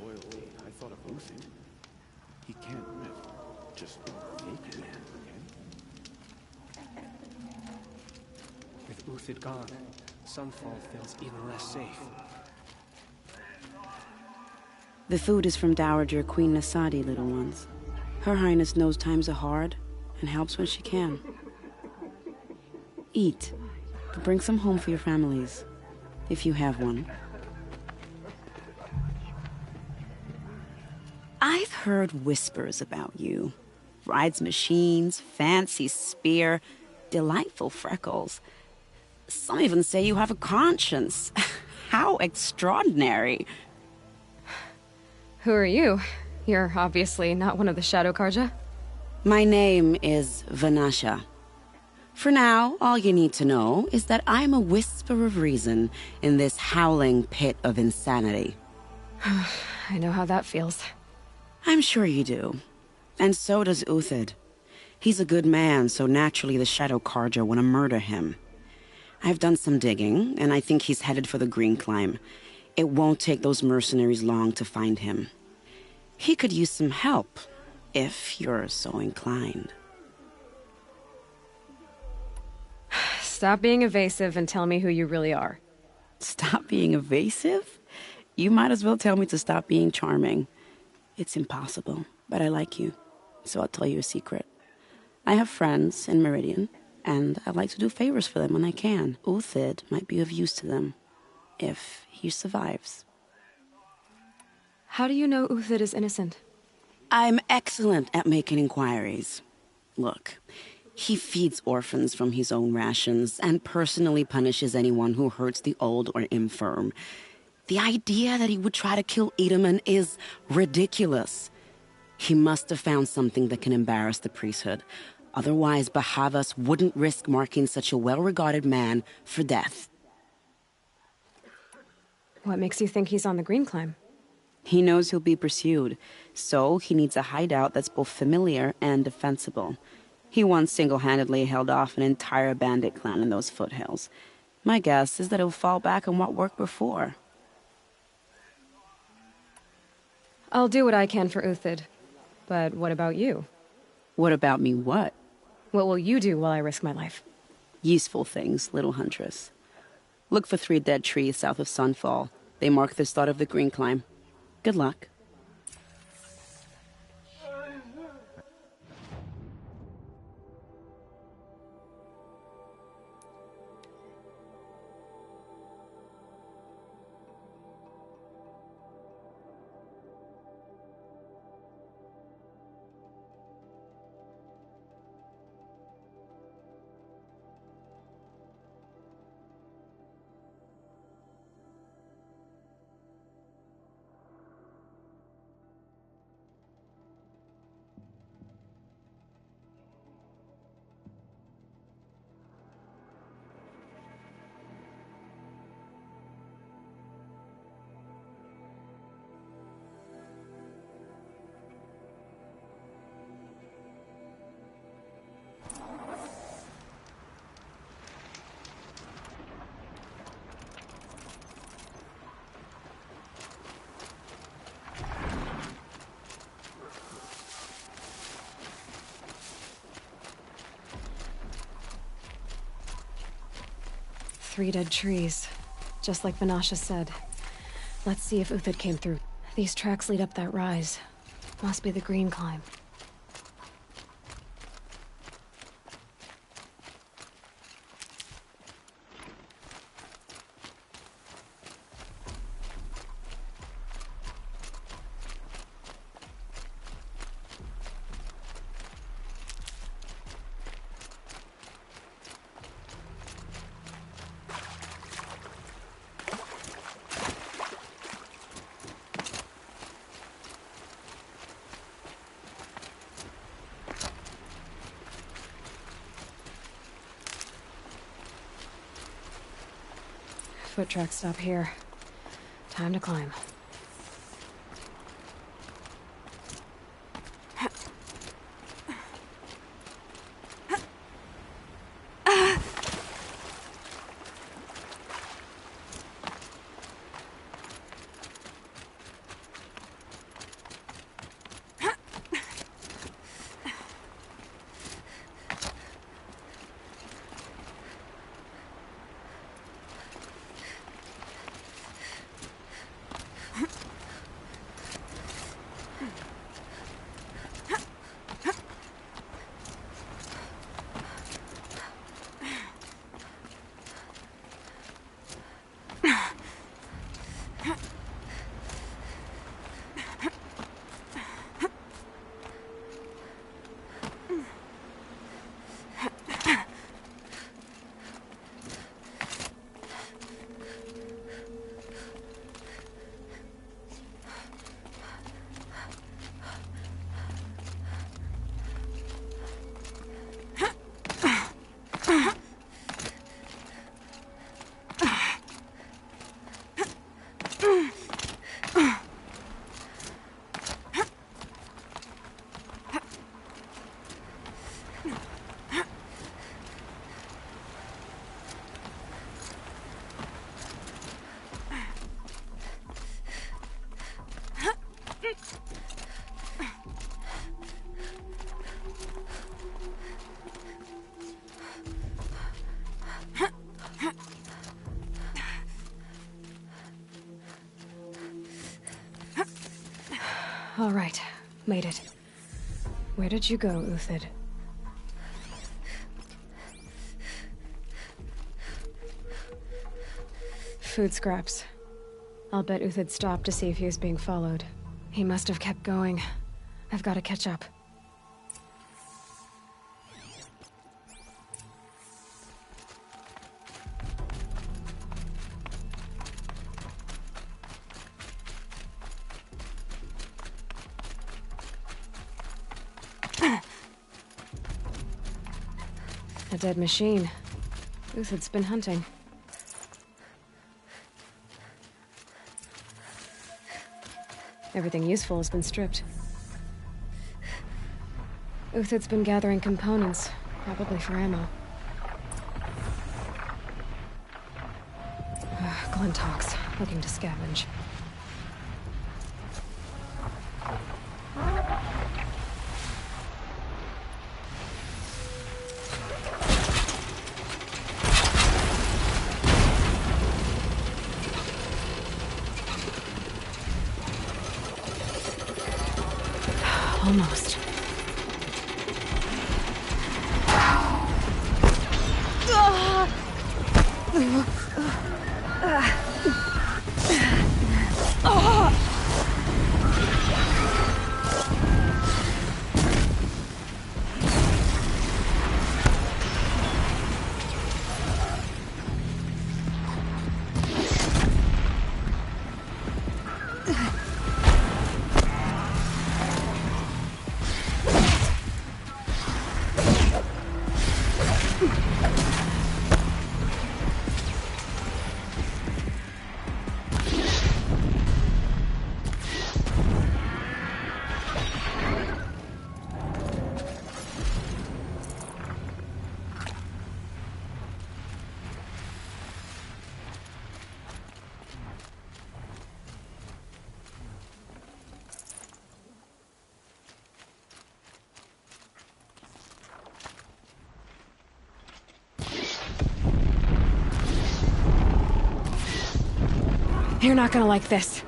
Speaker 3: Loyalty. I thought of Uthed. He can't just fake it, can he?
Speaker 6: With Uthed gone, Sunfall feels even less safe.
Speaker 1: The food is from Dowager Queen Nasadi, little ones. Her Highness knows times are hard and helps when she can. Eat, but bring some home for your families, if you have one. I've heard whispers about you. rides machines, fancy spear, delightful freckles. Some even say you have a conscience. How extraordinary.
Speaker 2: Who are you? You're obviously not one of the Shadow Karja.
Speaker 1: My name is Vanasha. For now, all you need to know is that I'm a whisper of reason in this howling pit of insanity.
Speaker 2: I know how that feels.
Speaker 1: I'm sure you do. And so does Uthid. He's a good man, so naturally the Shadow Karja want to murder him. I've done some digging, and I think he's headed for the Green Climb. It won't take those mercenaries long to find him. He could use some help, if you're so inclined.
Speaker 2: Stop being evasive and tell me who you really are.
Speaker 1: Stop being evasive? You might as well tell me to stop being charming. It's impossible, but I like you, so I'll tell you a secret. I have friends in Meridian, and I like to do favors for them when I can. Uthid might be of use to them, if he survives.
Speaker 2: How do you know Uthid is innocent?
Speaker 1: I'm excellent at making inquiries. Look, he feeds orphans from his own rations and personally punishes anyone who hurts the old or infirm. The idea that he would try to kill Edaman is ridiculous. He must have found something that can embarrass the priesthood. Otherwise, Bahavas wouldn't risk marking such a well-regarded man for death.
Speaker 2: What makes you think he's on the Green Climb?
Speaker 1: He knows he'll be pursued, so he needs a hideout that's both familiar and defensible. He once single-handedly held off an entire bandit clan in those foothills. My guess is that he'll fall back on what worked before.
Speaker 2: I'll do what I can for Uthid. But what about you?
Speaker 1: What about me what?
Speaker 2: What will you do while I risk my life?
Speaker 1: Useful things, little huntress. Look for 3 dead trees south of Sunfall. They mark the start of the Green Climb. Good luck.
Speaker 2: Three dead trees. Just like Vanasha said. Let's see if Uthid came through. These tracks lead up that rise. Must be the Green Climb. Foot tracks stop here. Time to climb. All right, made it. Where did you go, Uthid? Food scraps. I'll bet Uthid stopped to see if he was being followed. He must have kept going. I've got to catch up. A dead machine. Uthid's been hunting. Everything useful has been stripped. Uthid's been gathering components, probably for ammo. Glintox, looking to scavenge. Almost. You're not gonna like this.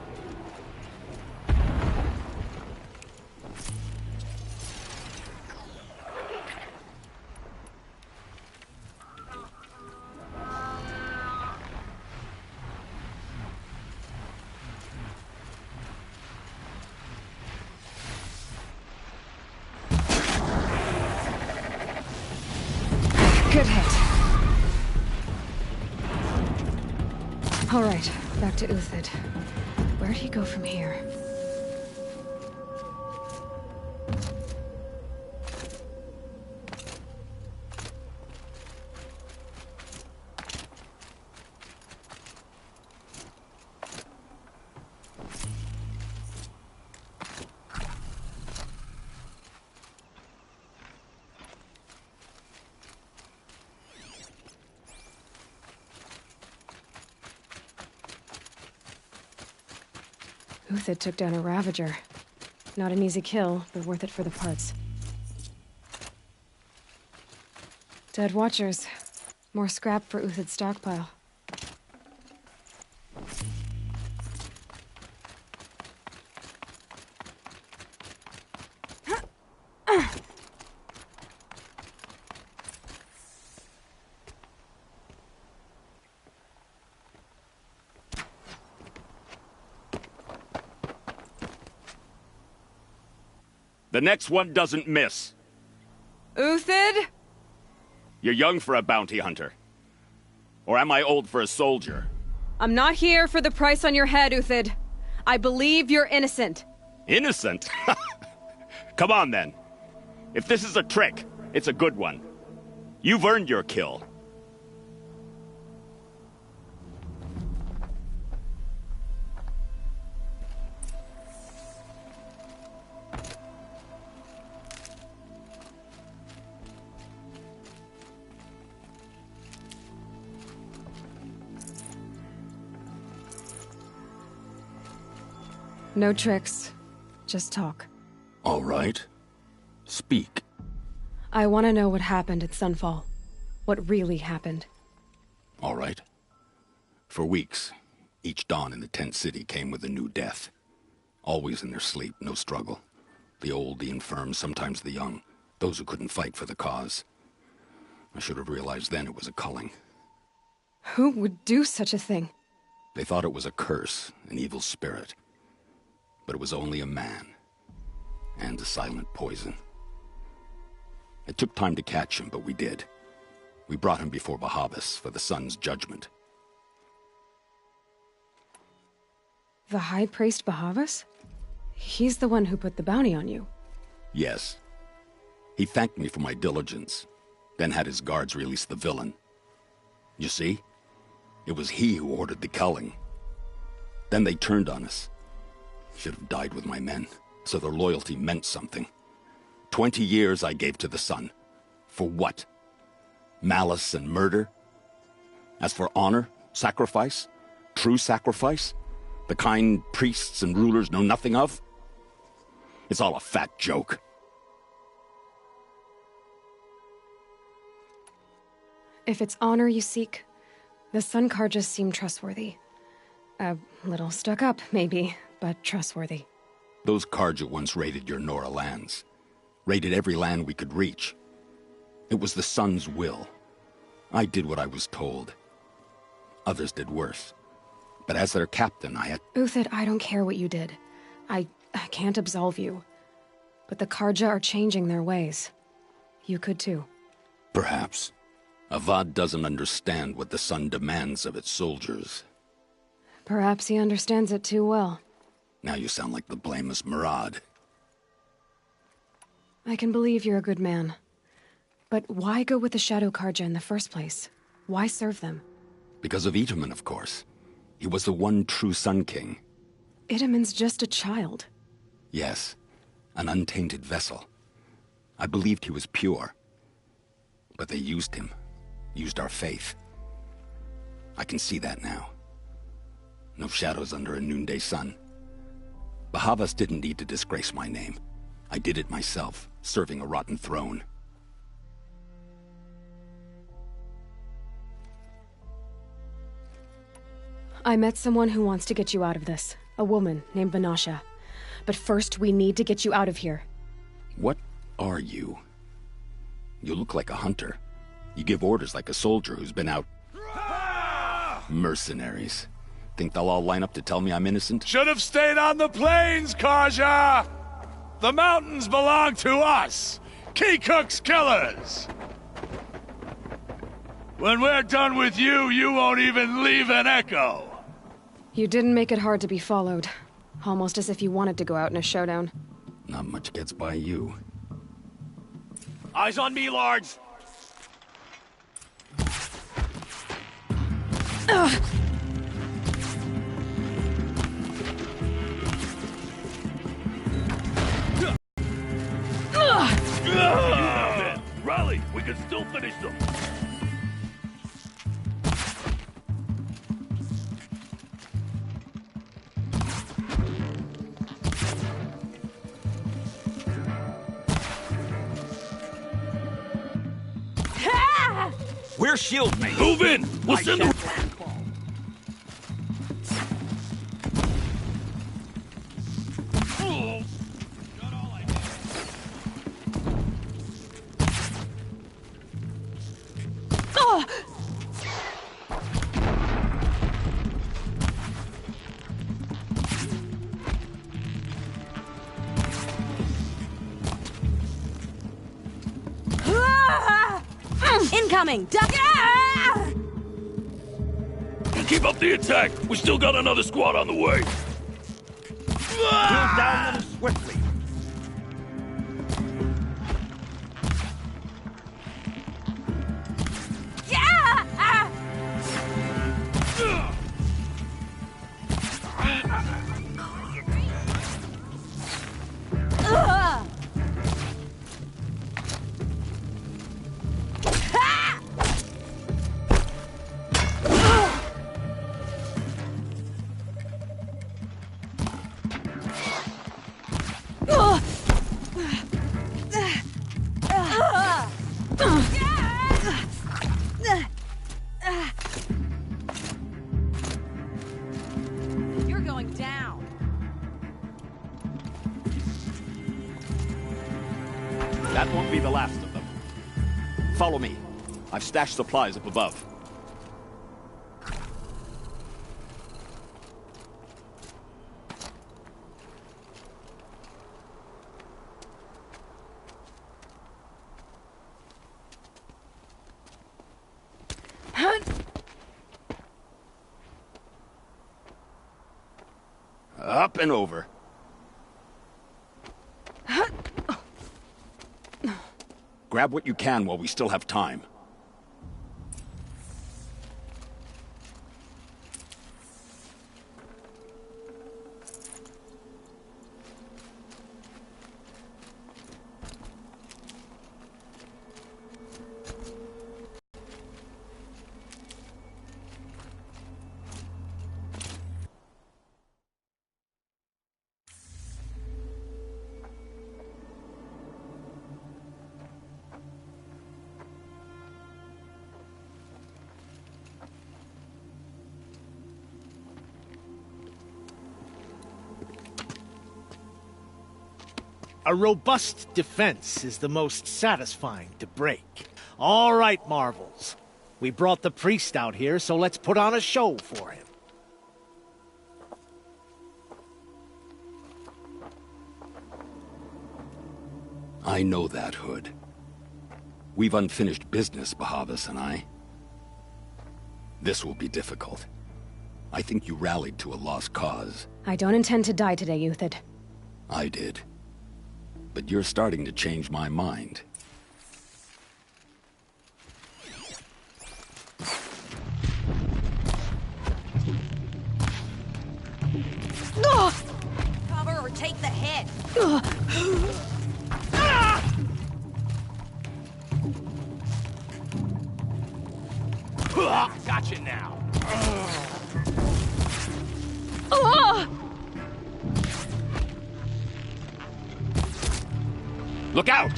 Speaker 2: Good hit. All right, back to Uthid. Where'd he go from here? Uthid took down a Ravager. Not an easy kill, but worth it for the parts. Dead Watchers. More scrap for Uthid's stockpile.
Speaker 4: The next one doesn't miss.
Speaker 2: Uthid?
Speaker 4: You're young for a bounty hunter. Or am I old for a soldier?
Speaker 2: I'm not here for the price on your head, Uthid. I believe you're innocent.
Speaker 4: Innocent? Come on, then. If this is a trick, it's a good one. You've earned your kill.
Speaker 2: No tricks. Just talk.
Speaker 19: All right. Speak.
Speaker 2: I want to know what happened at Sunfall. What really happened.
Speaker 19: All right. For weeks, each dawn in the tent city came with a new death.
Speaker 7: Always in their sleep, no struggle. The old, the infirm, sometimes the young. Those who couldn't fight for the cause. I should have realized then it was a culling.
Speaker 2: Who would do such a thing?
Speaker 7: They thought it was a curse, an evil spirit. But it was only a man. And a silent poison. It took time to catch him, but we did. We brought him before Bahavas for the sun's judgment.
Speaker 2: The High Priest Bahavas? He's the one who put the bounty on you.
Speaker 7: Yes. He thanked me for my diligence, then had his guards release the villain. You see? It was he who ordered the culling. Then they turned on us. Should have died with my men, so their loyalty meant something. 20 years I gave to the sun. For what? Malice and murder? As for honor, sacrifice, true sacrifice, the kind priests and rulers know nothing of? It's all a fat joke.
Speaker 2: If it's honor you seek, the Sun Karjas seem trustworthy. A little stuck up, maybe, but trustworthy.
Speaker 7: Those Karja once raided your Nora lands. Raided every land we could reach. It was the sun's will. I did what I was told. Others did worse. But as their captain, I had...
Speaker 2: Uthid, I don't care what you did. I can't absolve you. But the Karja are changing their ways. You could too.
Speaker 7: Perhaps. Avad doesn't understand what the sun demands of its soldiers.
Speaker 2: Perhaps he understands it too well.
Speaker 7: Now you sound like the blameless Murad.
Speaker 2: I can believe you're a good man. But why go with the Shadow Karja in the first place? Why serve them?
Speaker 7: Because of Itaman, of course. He was the one true Sun King.
Speaker 2: Itaman's just a child.
Speaker 7: Yes, an untainted vessel. I believed he was pure. But they used him. Used our faith. I can see that now. No shadows under a noonday sun. Bahavas didn't need to disgrace my name. I did it myself, serving a rotten throne.
Speaker 2: I met someone who wants to get you out of this. A woman named Vanasha. But first, we need to get you out of here.
Speaker 7: What are you? You look like a hunter. You give orders like a soldier who's been out... Mercenaries. Think they'll all line up to tell me I'm innocent?
Speaker 22: Should have stayed on the plains, Karja! The mountains belong to us! Kikuk's killers! When we're done with you, you won't even leave an echo!
Speaker 2: You didn't make it hard to be followed. Almost as if you wanted to go out in a showdown.
Speaker 7: Not much gets by you.
Speaker 4: Eyes on me, lords!
Speaker 2: Ugh.
Speaker 22: Rally! We can still finish them!
Speaker 18: We're shield mates.
Speaker 22: Move in! We'll send the...
Speaker 1: Incoming! Duck!
Speaker 22: Keep up the attack! We still got another squad on the way!
Speaker 18: Move down them swiftly.
Speaker 4: That won't be the last of them. Follow me. I've stashed supplies up above. Up and over. Grab what you can while we still have time.
Speaker 14: A robust defense is the most satisfying to break. All right, Marvels. We brought the priest out here, so let's put on a show for him.
Speaker 7: I know that, Hood. We've unfinished business, Bahavas and I. This will be difficult. I think you rallied to a lost cause.
Speaker 2: I don't intend to die today, Euthyd.
Speaker 7: I did. But you're starting to change my mind.
Speaker 20: Cover or take the hit.
Speaker 22: Got you now.
Speaker 4: Look out!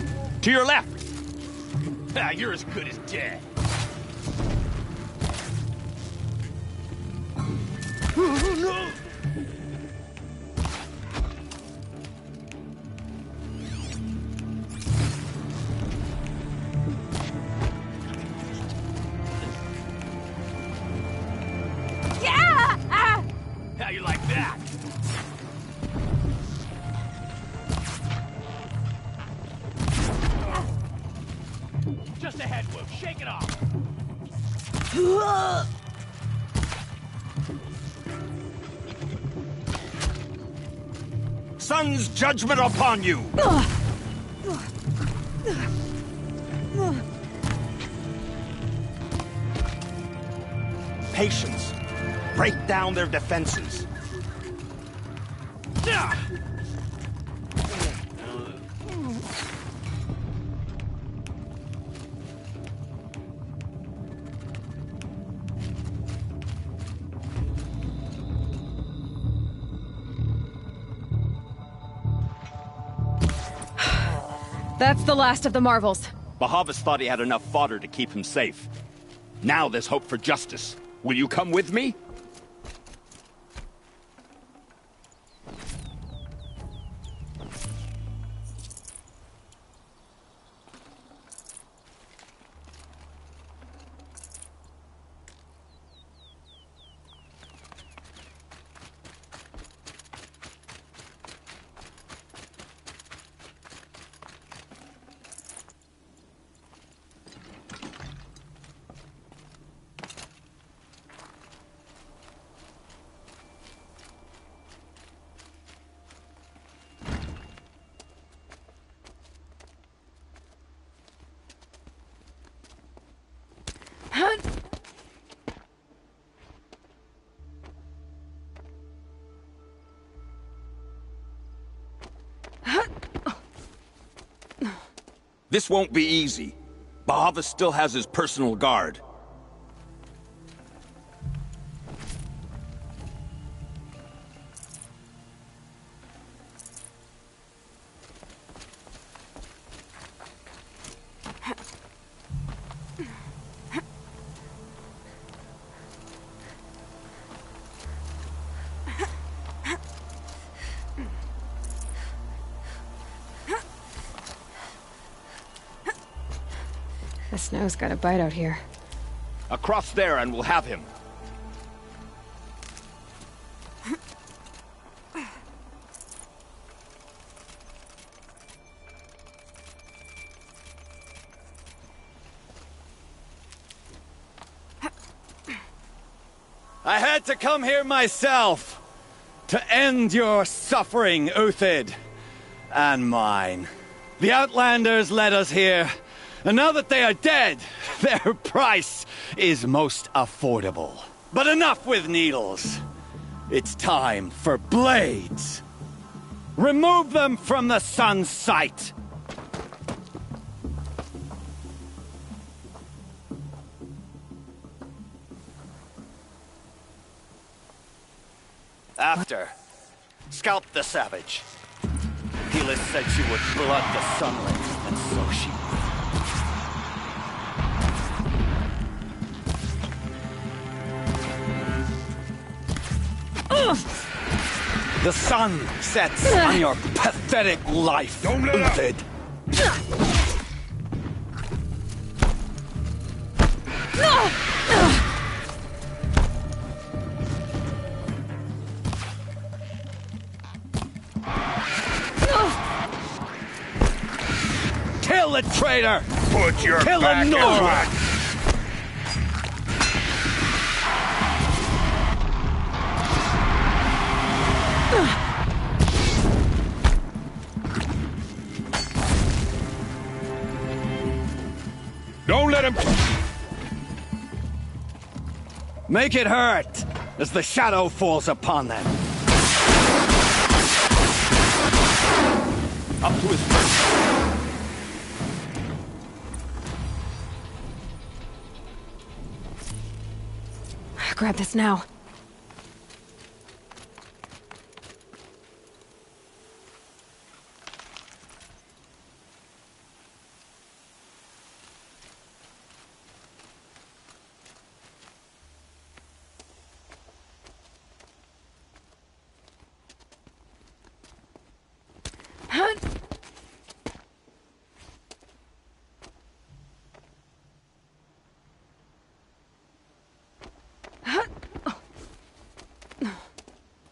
Speaker 4: To your left!
Speaker 22: Ah, you're as good as dead.
Speaker 8: No!
Speaker 22: How you like that? Just ahead, Wolf. Shake it off.
Speaker 4: Sun's judgment upon you! Patience. Break down their defenses.
Speaker 2: That's the last of the Marvels.
Speaker 4: Bahavas thought he had enough fodder to keep him safe. Now there's hope for justice. Will you come with me? This won't be easy. Bahavas still has his personal guard.
Speaker 2: The snow's got a bite out here.
Speaker 4: Across there and we'll have him.
Speaker 10: I had to come here myself to end your suffering, Uthid, and mine. The Outlanders led us here, and now that they are dead, their price is most affordable. But enough with needles. It's time for blades. Remove them from the sun's sight. After, scalp the savage. Helis said she would blood the sunlit, and so she will. The sun sets on your pathetic life, Uthid. Kill the traitor!
Speaker 22: Put your
Speaker 10: Kill
Speaker 22: back
Speaker 10: him,
Speaker 22: into
Speaker 10: Nora!
Speaker 22: it! Don't let him...
Speaker 10: Make it hurt as the shadow falls upon them. Up to his feet.
Speaker 2: Grab this now.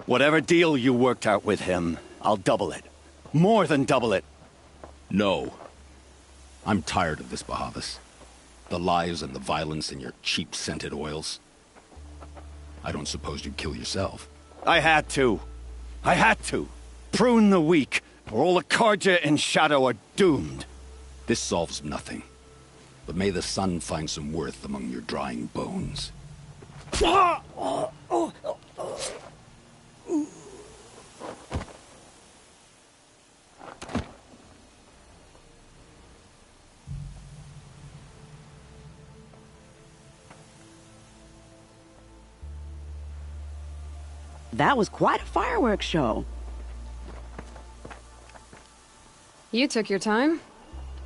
Speaker 10: Whatever deal you worked out with him, I'll double it. More than double it.
Speaker 7: No. I'm tired of this, Bahavas. The lies and the violence and your cheap-scented oils. I don't suppose you'd kill yourself.
Speaker 10: I had to. I had to. Prune the weak, or all the Karja in Shadow are doomed.
Speaker 7: This solves nothing. But may the sun find some worth among your drying bones.
Speaker 1: That was quite a fireworks show.
Speaker 2: You took your time?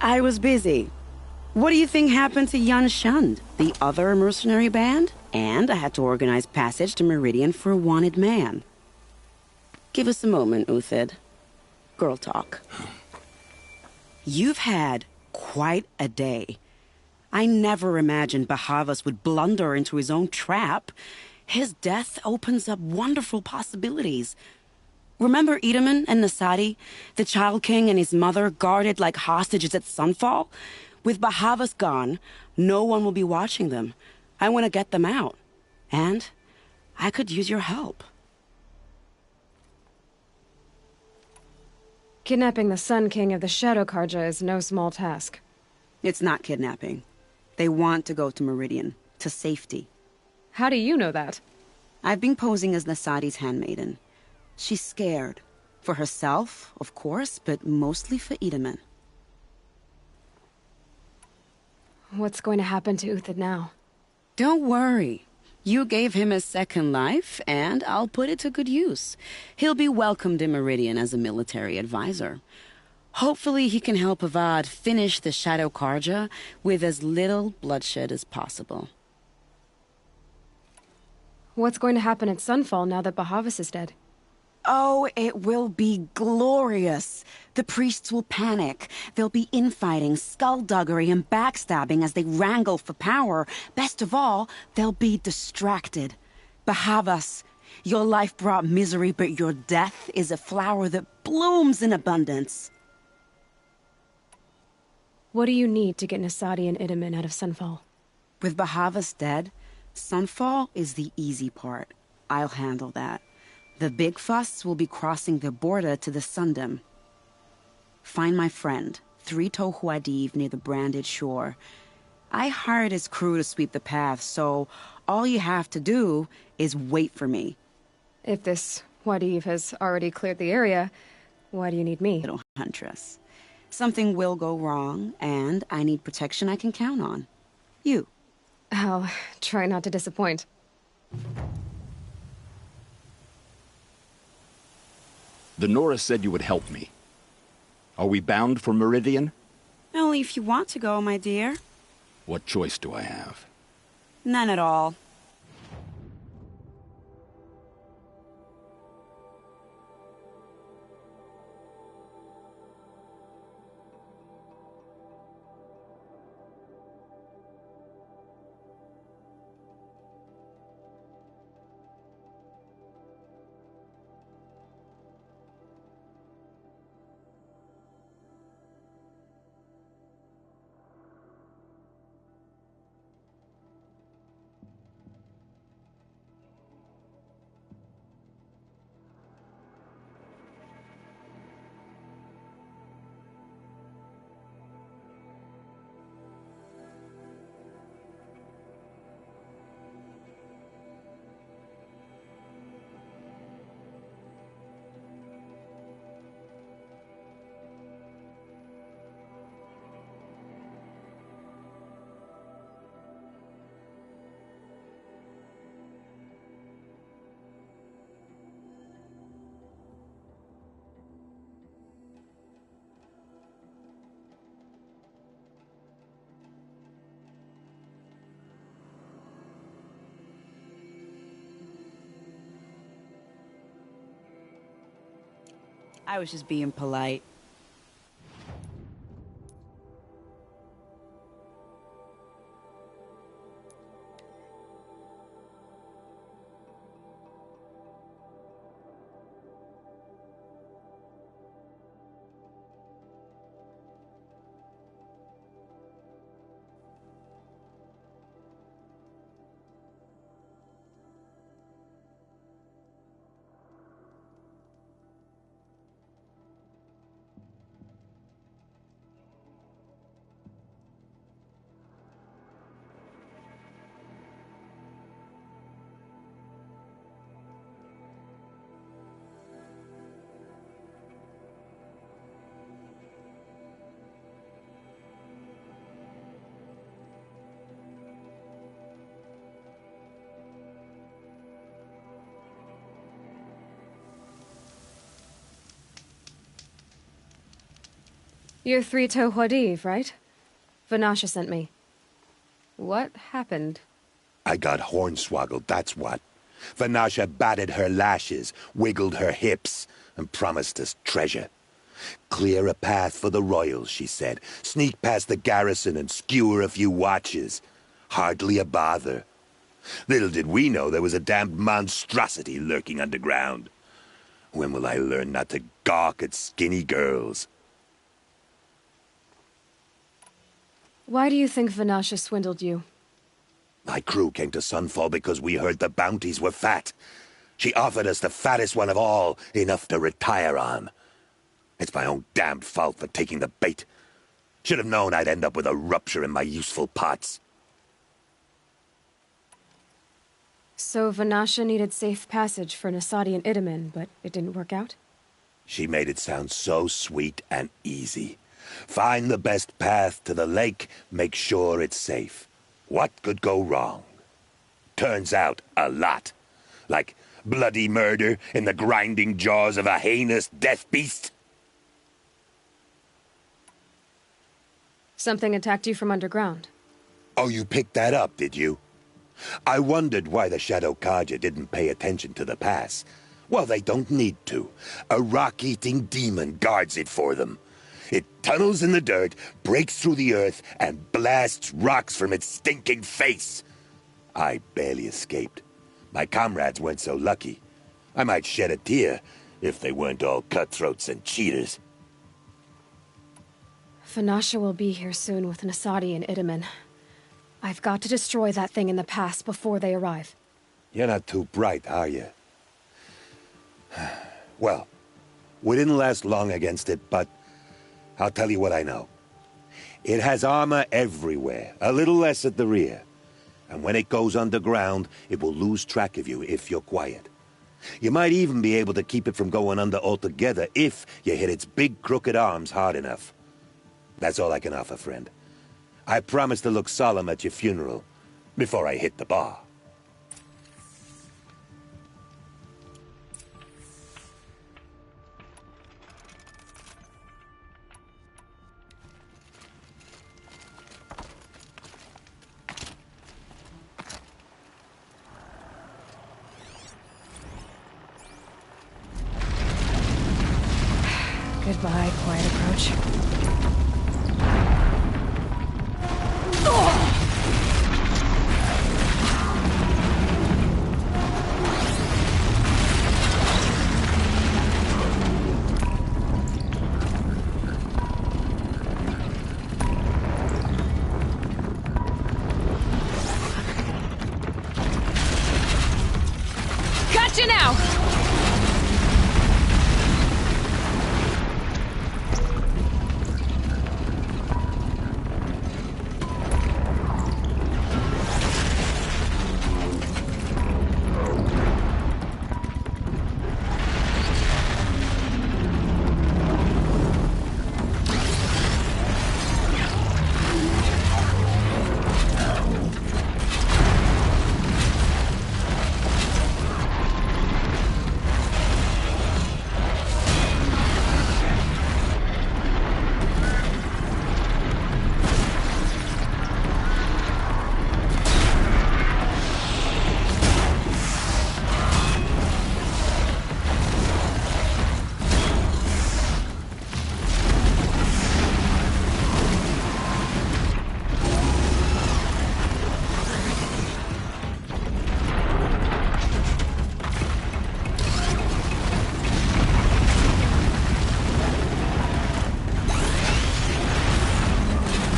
Speaker 1: I was busy. What do you think happened to Yan Shund, the other mercenary band? And I had to organize passage to Meridian for a wanted man. Give us a moment, Uthid. Girl talk. You've had quite a day. I never imagined Bahavas would blunder into his own trap. His death opens up wonderful possibilities. Remember Edaman and Nasadi, the Child King and his mother guarded like hostages at sunfall? With Bahavas gone, no one will be watching them. I want to get them out. And I could use your help.
Speaker 2: Kidnapping the Sun King of the Shadow Karja is no small task.
Speaker 1: It's not kidnapping. They want to go to Meridian, to safety.
Speaker 2: How do you know that?
Speaker 1: I've been posing as Nasadi's handmaiden. She's scared. For herself, of course, but mostly for Edaman.
Speaker 2: What's going to happen to Uthid now?
Speaker 1: Don't worry. You gave him a second life, and I'll put it to good use. He'll be welcomed in Meridian as a military advisor. Hopefully he can help Avad finish the Shadow Karja with as little bloodshed as possible.
Speaker 2: What's going to happen at Sunfall now that Bahavas is dead?
Speaker 1: Oh, it will be glorious. The priests will panic. There'll be infighting, skullduggery, and backstabbing as they wrangle for power. Best of all, they'll be distracted. Bahavas, your life brought misery, but your death is a flower that blooms in abundance.
Speaker 2: What do you need to get Nasadi and Idaman out of Sunfall?
Speaker 1: With Bahavas dead, Sunfall is the easy part. I'll handle that. The big fuss will be crossing the border to the Sundom. Find my friend, 3 Tohuadiv near the branded shore. I hired his crew to sweep the path, so all you have to do is wait for me.
Speaker 2: If this Wadiv has already cleared the area, why do you need me?
Speaker 1: Little huntress. Something will go wrong, and I need protection I can count on. You.
Speaker 2: I'll try not to disappoint.
Speaker 7: The Nora said you would help me. Are we bound for Meridian?
Speaker 1: Only if you want to go, my dear.
Speaker 7: What choice do I have?
Speaker 1: None at all. I was just being polite.
Speaker 2: You're 3 Tohuadiv, right? Vanasha sent me. What happened?
Speaker 11: I got hornswoggled, that's what. Vanasha batted her lashes, wiggled her hips, and promised us treasure. Clear a path for the royals, she said. Sneak past the garrison and skewer a few watches. Hardly a bother. Little did we know there was a damned monstrosity lurking underground. When will I learn not to gawk at skinny girls?
Speaker 2: Why do you think Vanasha swindled you?
Speaker 11: My crew came to Sunfall because we heard the bounties were fat. She offered us the fattest one of all, enough to retire on. It's my own damned fault for taking the bait. Should have known I'd end up with a rupture in my useful parts.
Speaker 2: So Vanasha needed safe passage for Nasadi and Idaman, but it didn't work out?
Speaker 11: She made it sound so sweet and easy. Find the best path to the lake, make sure it's safe. What could go wrong? Turns out, a lot. Like bloody murder in the grinding jaws of a heinous death beast.
Speaker 2: Something attacked you from underground.
Speaker 11: Oh, you picked that up, did you? I wondered why the Shadow Kaja didn't pay attention to the pass. Well, they don't need to. A rock-eating demon guards it for them. It tunnels in the dirt, breaks through the earth, and blasts rocks from its stinking face. I barely escaped. My comrades weren't so lucky. I might shed a tear if they weren't all cutthroats and cheaters.
Speaker 2: Vanasha will be here soon with Nasadi and Itamen. I've got to destroy that thing in the pass before they arrive.
Speaker 11: You're not too bright, are you? Well, we didn't last long against it, but I'll tell you what I know. It has armor everywhere, a little less at the rear. And when it goes underground, it will lose track of you if you're quiet. You might even be able to keep it from going under altogether if you hit its big crooked arms hard enough. That's all I can offer, friend. I promise to look solemn at your funeral before I hit the bar.
Speaker 2: Goodbye, quiet approach. Gotcha now!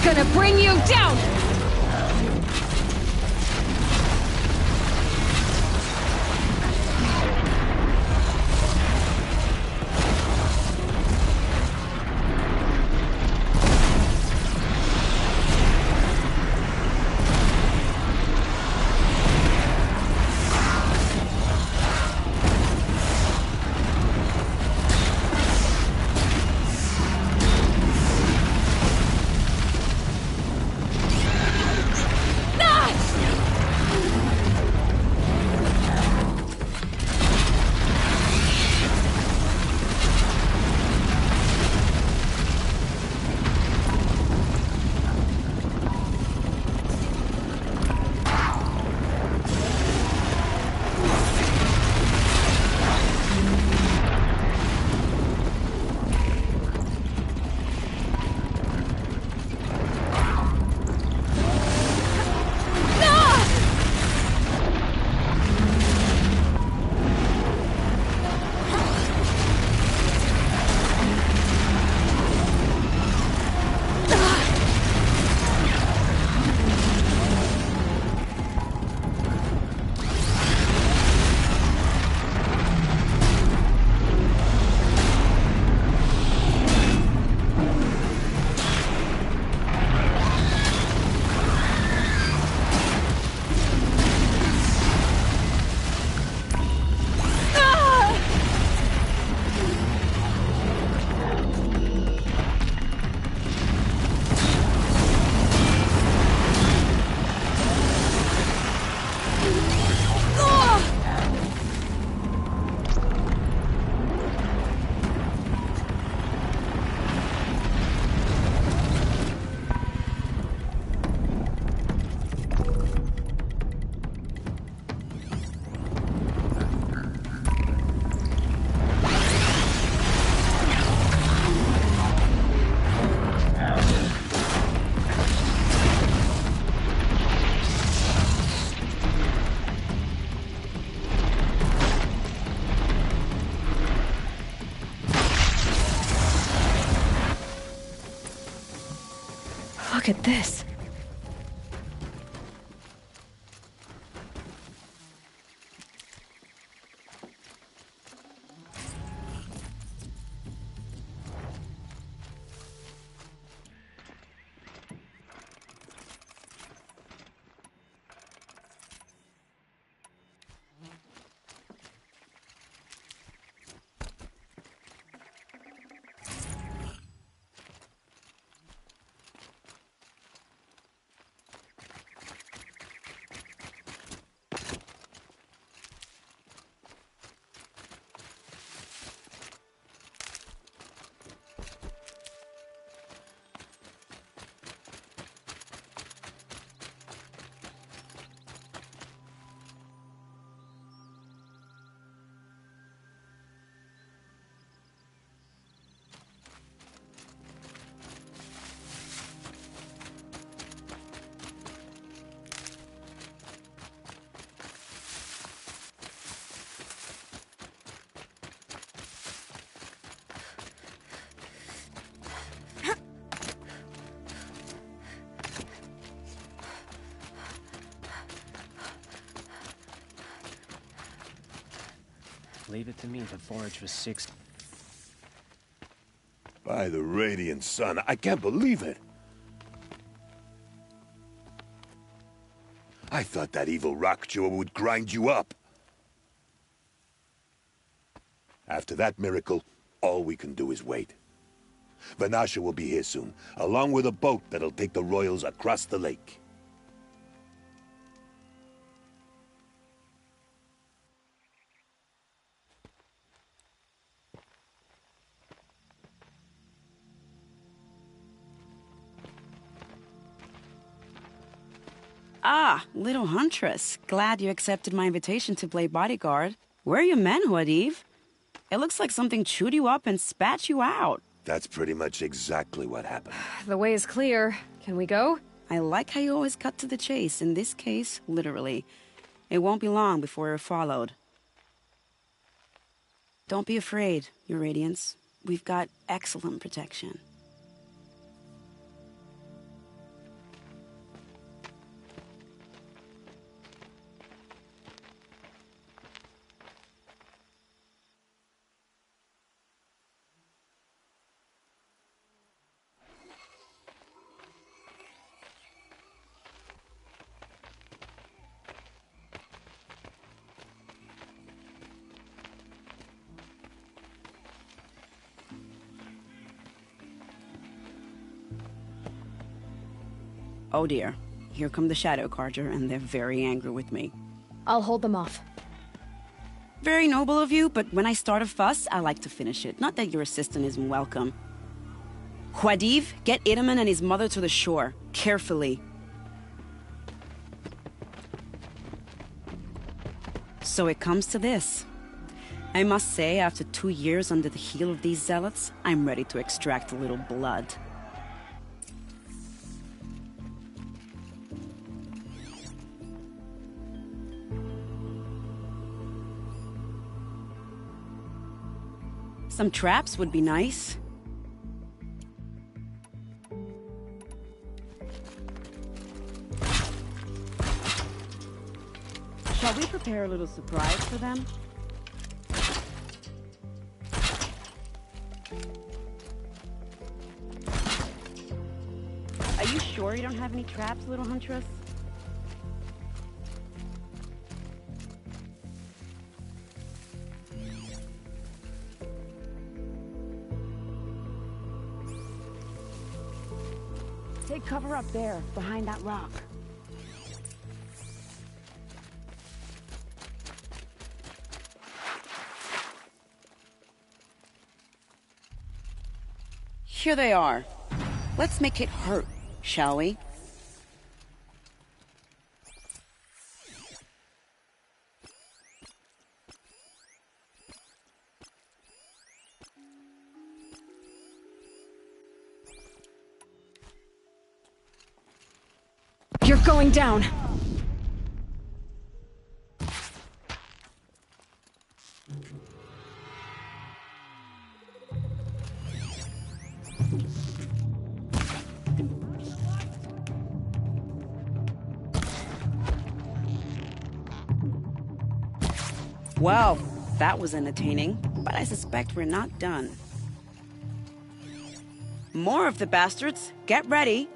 Speaker 2: Gonna bring you down! Look at this.
Speaker 6: Leave it to me to forage for 6.
Speaker 11: By the radiant sun, I can't believe it. I thought that evil rock chewer would grind you up. After that miracle, all we can do is wait. Vanasha will be here soon, along with a boat that'll take the royals across the lake.
Speaker 1: Ah, little huntress. Glad you accepted my invitation to play bodyguard. Where are your men, Huadiv? It looks like something chewed you up and spat you out.
Speaker 11: That's pretty much exactly what happened.
Speaker 2: The way is clear. Can we go?
Speaker 1: I like how you always cut to the chase. In this case, literally. It won't be long before you're followed. Don't be afraid, Your Radiance. We've got excellent protection. Oh dear, here come the Shadow Carter, and they're very angry with me.
Speaker 2: I'll hold them off.
Speaker 1: Very noble of you, but when I start a fuss, I like to finish it. Not that your assistant isn't welcome. Huadiv, get Idaman and his mother to the shore. Carefully. So it comes to this. I must say, after 2 years under the heel of these zealots, I'm ready to extract a little blood. Some traps would be nice. Shall we prepare a little surprise for them? Are you sure you don't have any traps, little huntress? Take cover up there, behind that rock. Here they are. Let's make it hurt, shall we?
Speaker 2: You're going down!
Speaker 1: Well, that was entertaining, but I suspect we're not done. More of the bastards. Get ready.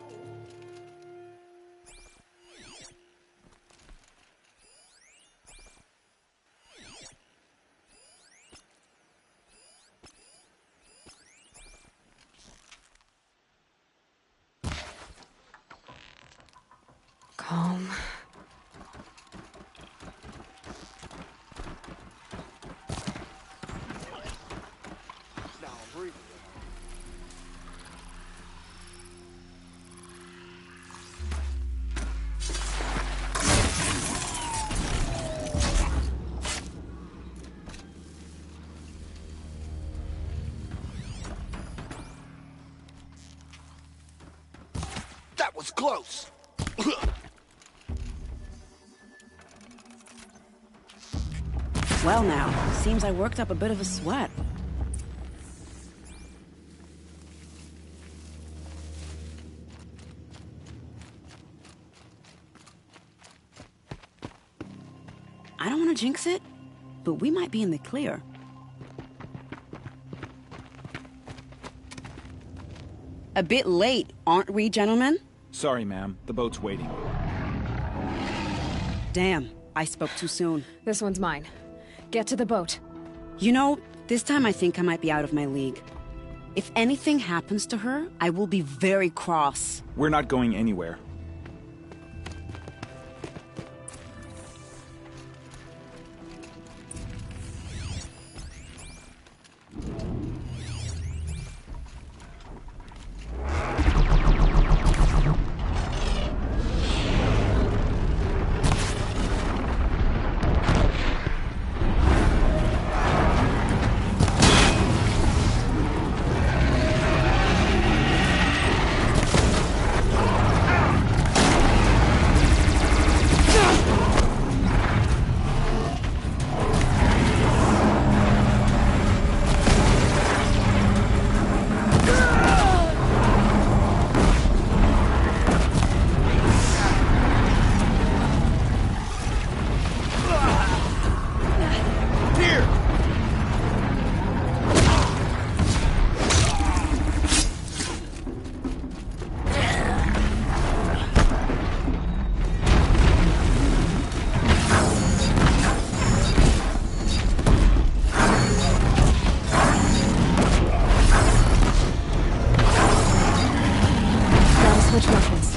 Speaker 2: Calm.
Speaker 8: That was close.
Speaker 1: Well now, seems I worked up a bit of a sweat. I don't want to jinx it, but we might be in the clear. A bit late, aren't we, gentlemen?
Speaker 12: Sorry, ma'am. The boat's waiting.
Speaker 1: Damn, I spoke too soon.
Speaker 2: This one's mine. Get to the boat.
Speaker 1: You know, this time I think I might be out of my league. If anything happens to her, I will be very cross.
Speaker 12: We're not going anywhere.
Speaker 2: Switch weapons.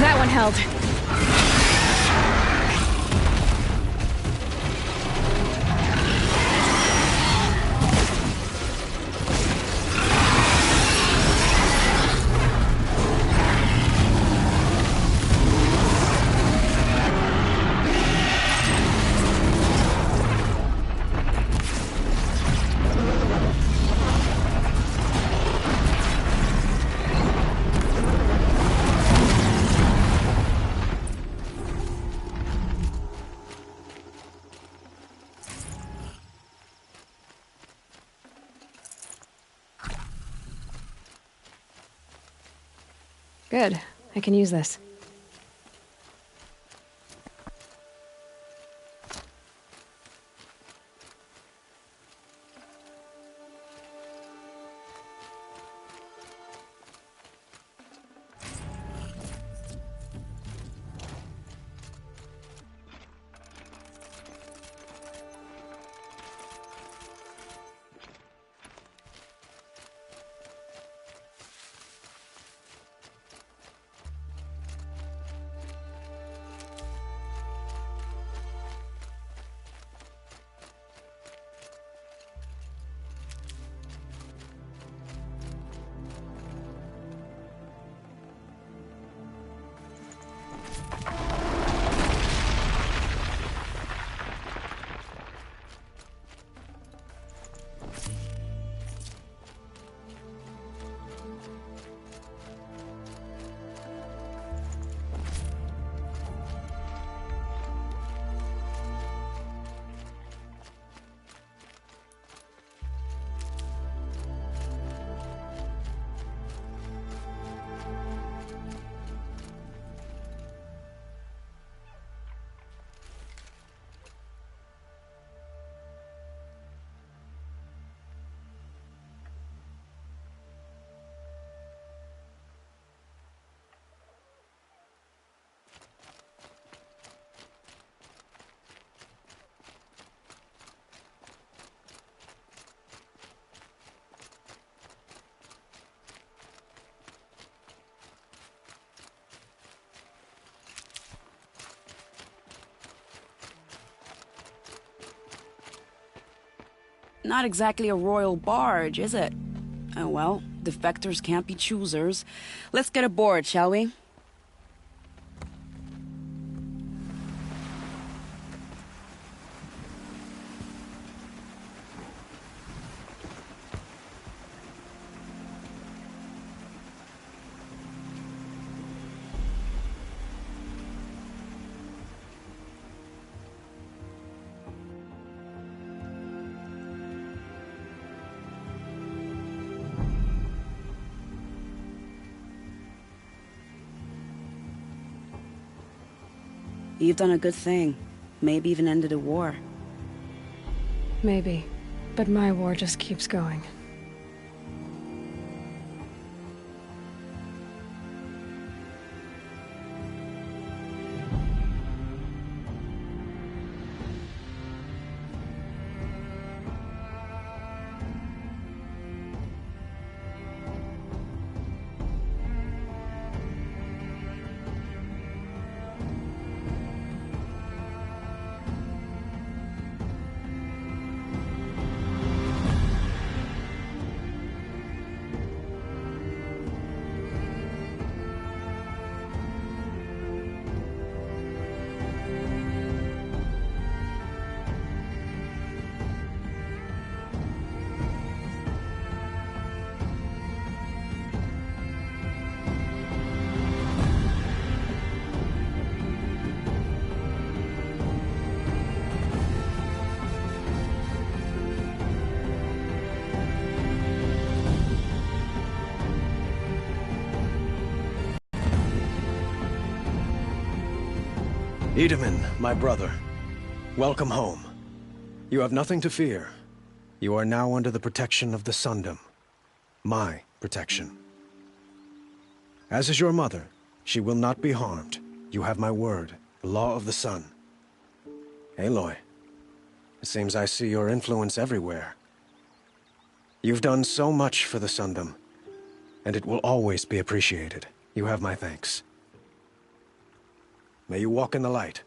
Speaker 2: That one held. Good. I can use this.
Speaker 1: Not exactly a royal barge, is it? Oh well, defectors can't be choosers. Let's get aboard, shall we? You've done a good thing. Maybe even ended a war.
Speaker 2: Maybe. But my war just keeps going.
Speaker 13: Edaman, my brother, welcome home. You have nothing to fear. You are now under the protection of the Sundom. My protection. As is your mother, she will not be harmed. You have my word, the law of the sun. Aloy, it seems I see your influence everywhere. You've done so much for the Sundom, and it will always be appreciated. You have my thanks. May you walk in the light.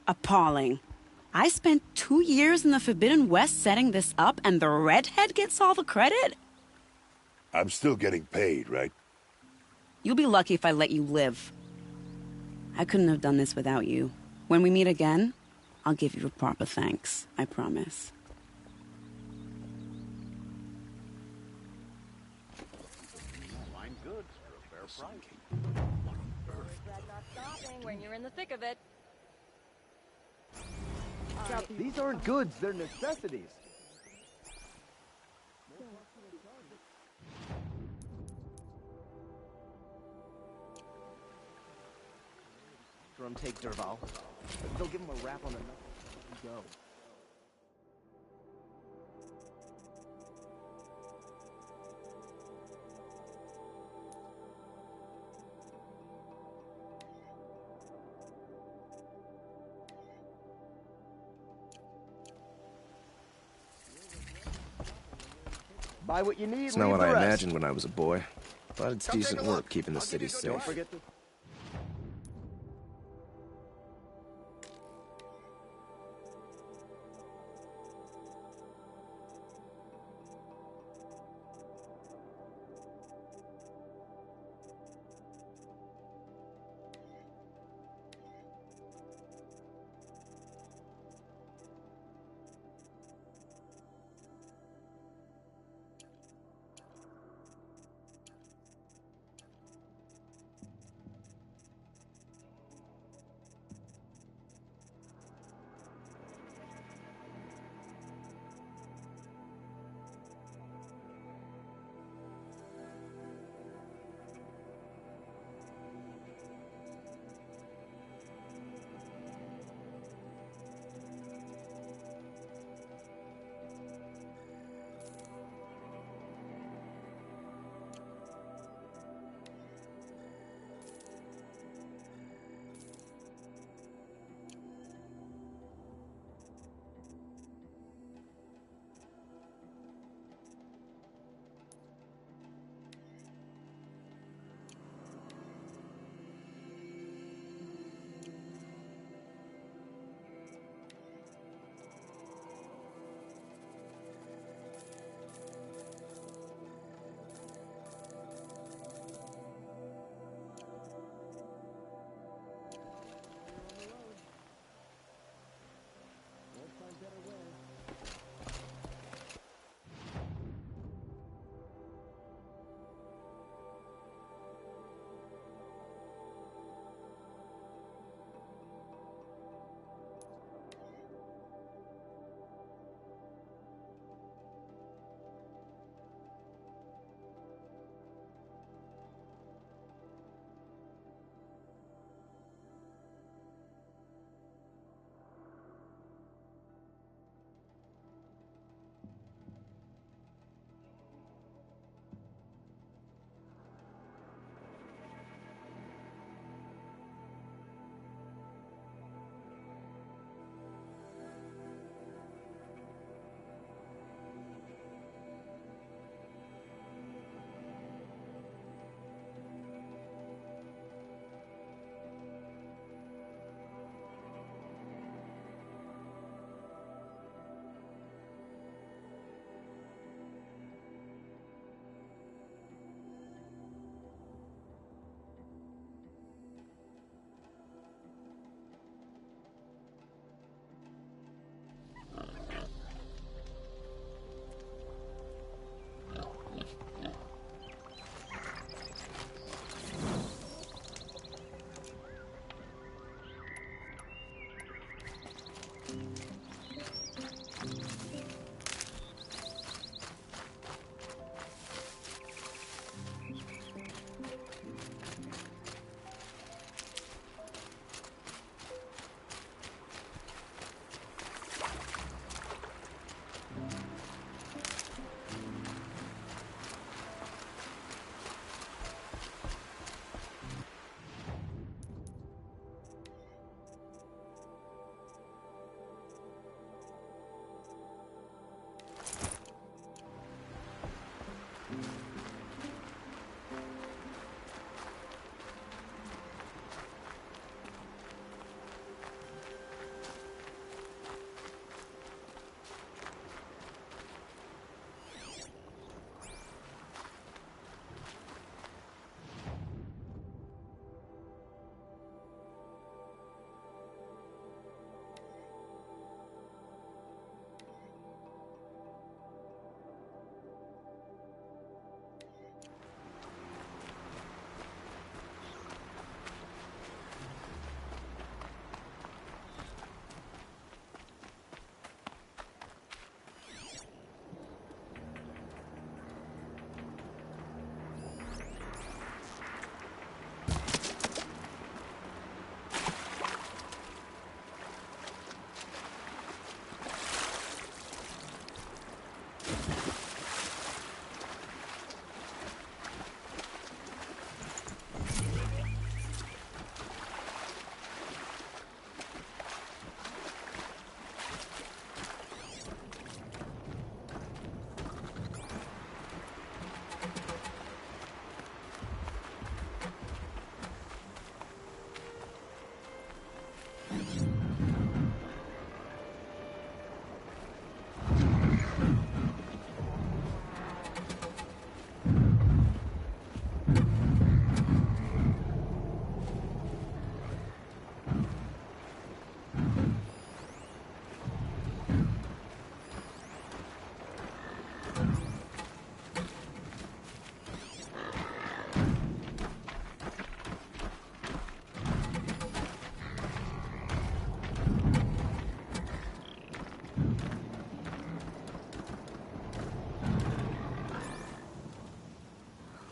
Speaker 1: Appalling. I spent 2 years in the Forbidden West setting this up, and the redhead gets all the credit?
Speaker 11: I'm still getting paid, right?
Speaker 1: You'll be lucky if I let you live. I couldn't have done this without you. When we meet again, I'll give you a proper thanks. I promise.
Speaker 21: Fine goods for a fair price. What on earth?
Speaker 5: Not stopping when you're in the thick of it.
Speaker 9: These aren't goods, they're necessities. Drum take Derval. They'll give him a rap on the nut and go. Buy what you need. It's not what I imagined when I was a boy, but it's decent work keeping the city safe.
Speaker 21: Don't forget to...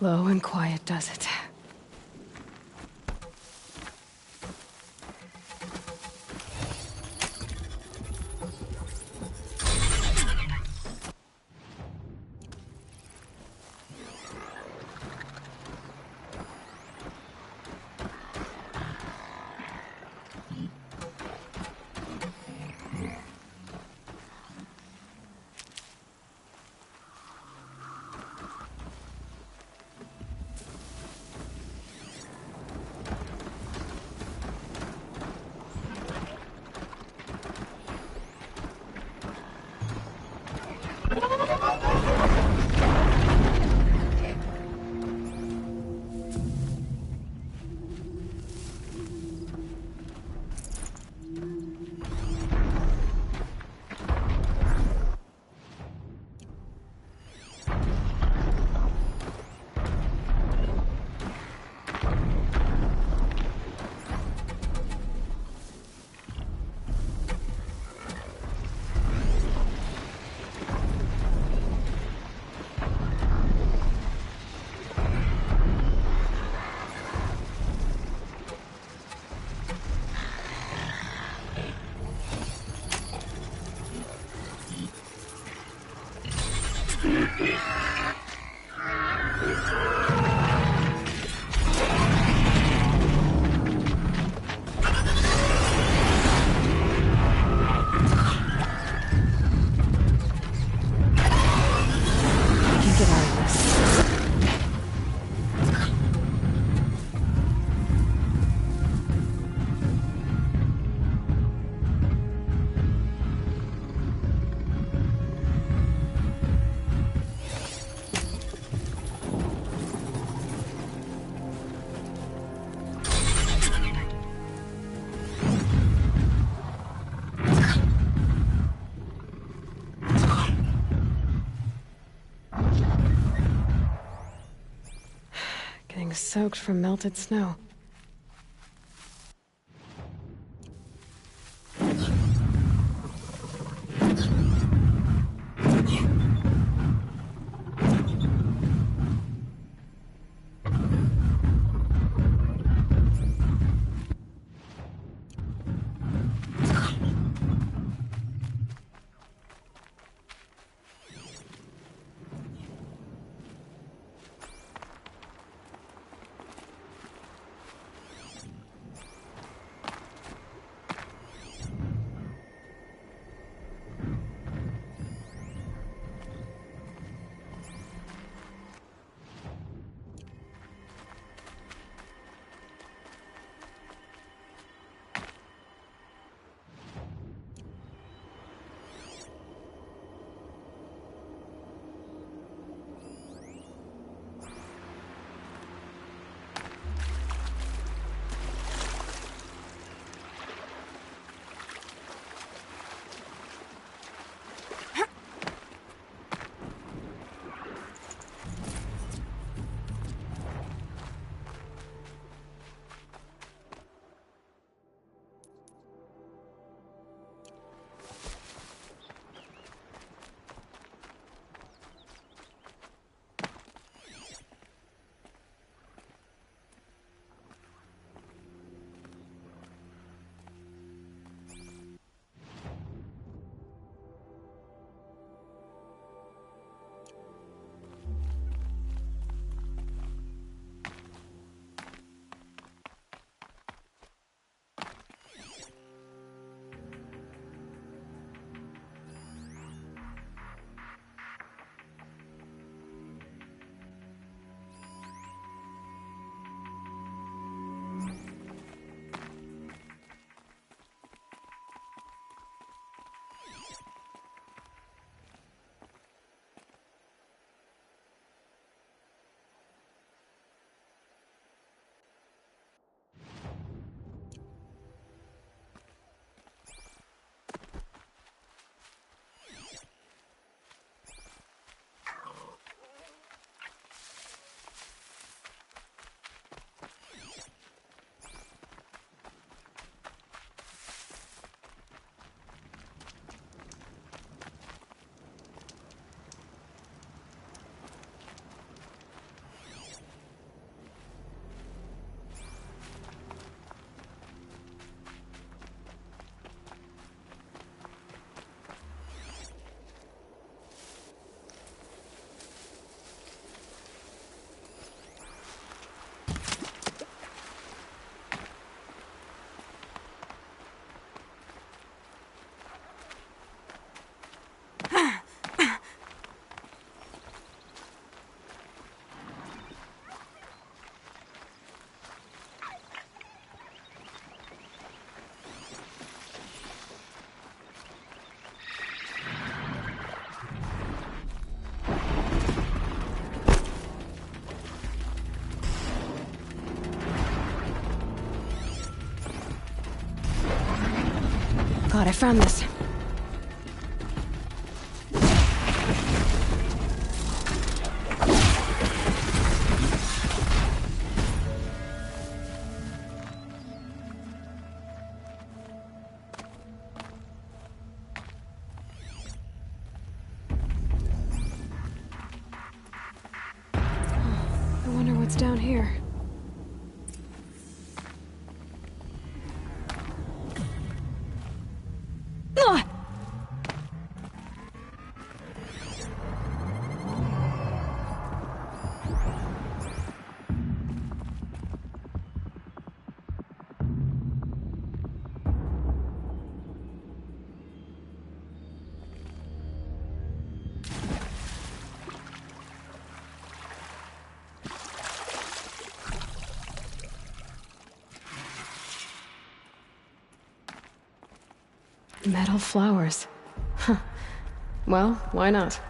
Speaker 2: Low and quiet does it. Getting soaked from melted snow. Glad I found this. I wonder what's down here. Ah! Metal flowers. Huh. Well, why not?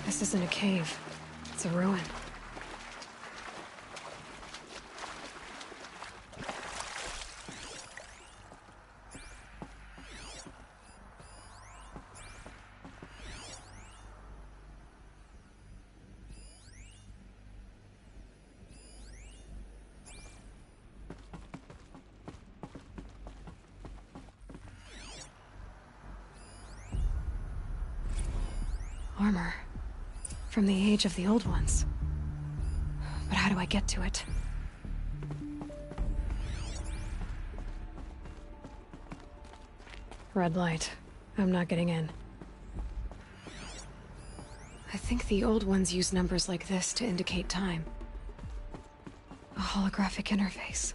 Speaker 2: This isn't a cave. It's a ruin. Armor. From the age of the old ones. But how do I get to it? Red light. I'm not getting in. I think the old ones use numbers like this to indicate time. A holographic interface.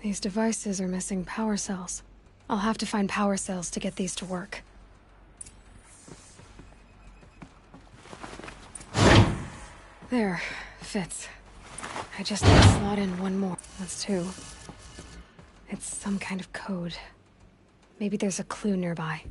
Speaker 2: These devices are missing power cells. I'll have to find power cells to get these to work. There, fits. I just need to slot in one more. That's two. It's some kind of code. Maybe there's a clue nearby.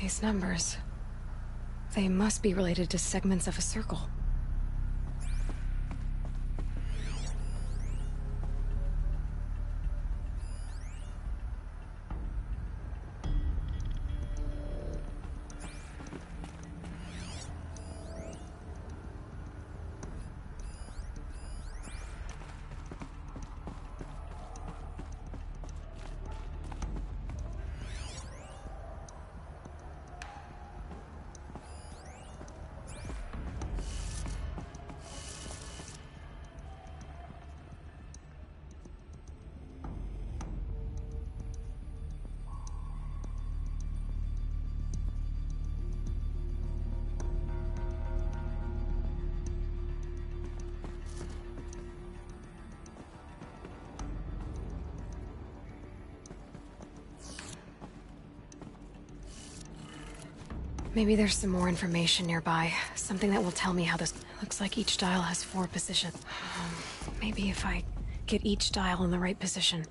Speaker 2: These numbers... they must be related to segments of a circle. Maybe there's some more information nearby. Something that will tell me how this... Looks like each dial has 4 positions. Maybe if I get each dial in the right position.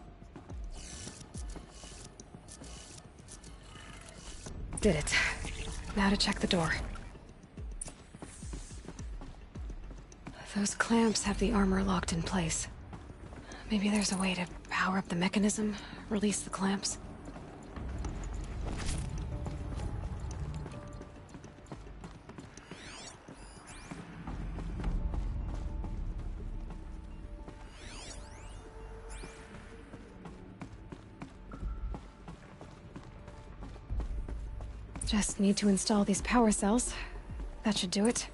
Speaker 2: Did it. Now to check the door. Those clamps have the armor locked in place. Maybe there's a way to power up the mechanism, release the clamps. Just need to install these power cells. That should do it.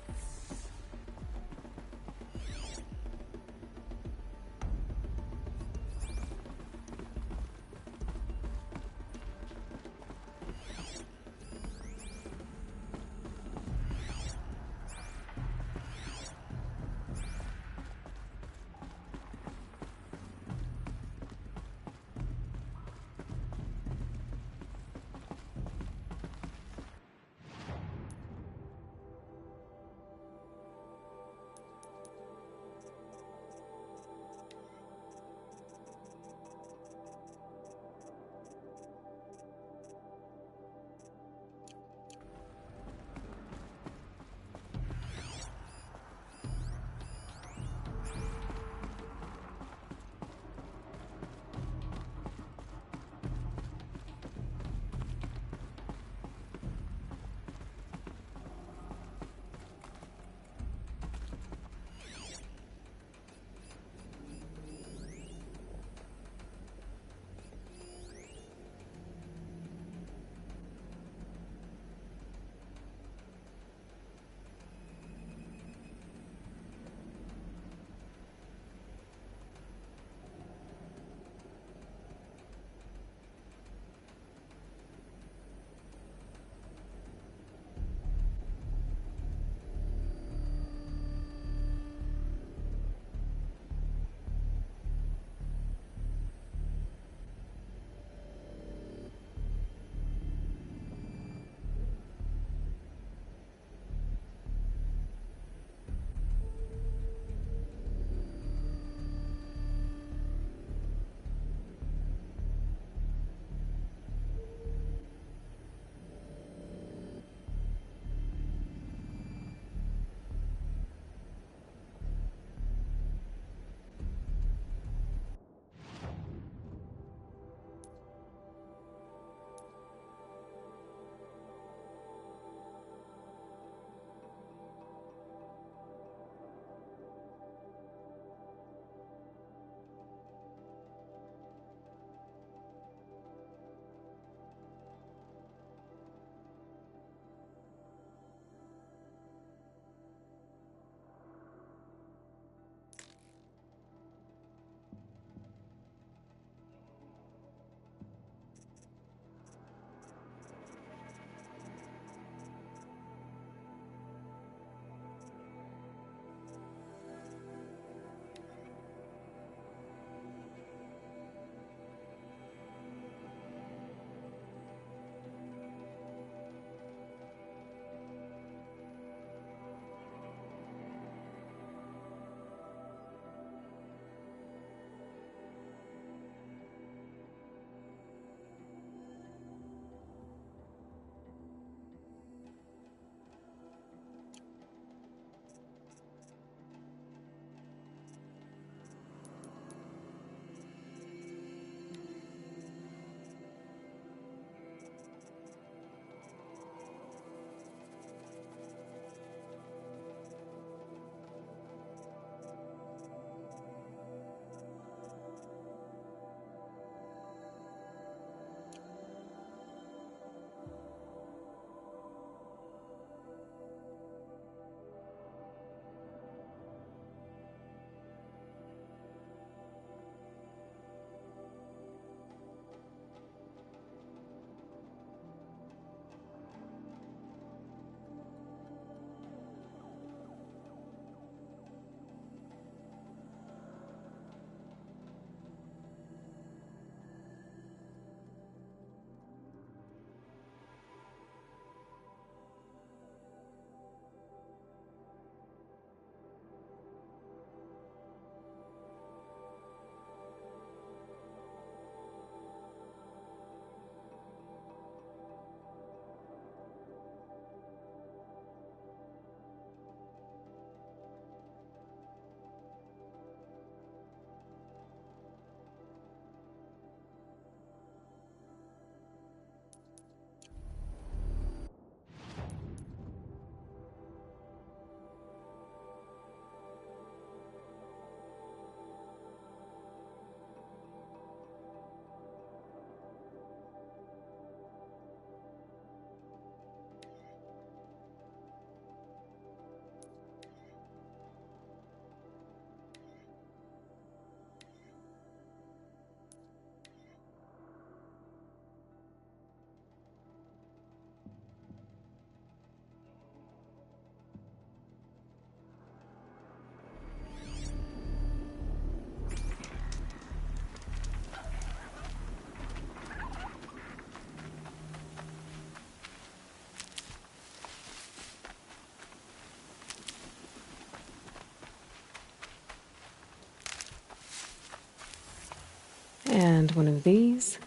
Speaker 2: And one of these.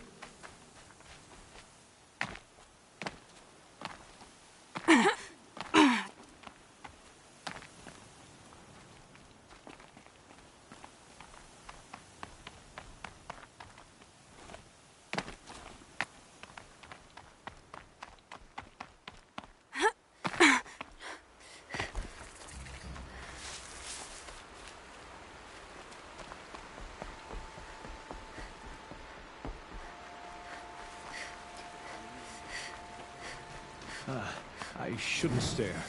Speaker 13: I shouldn't stare.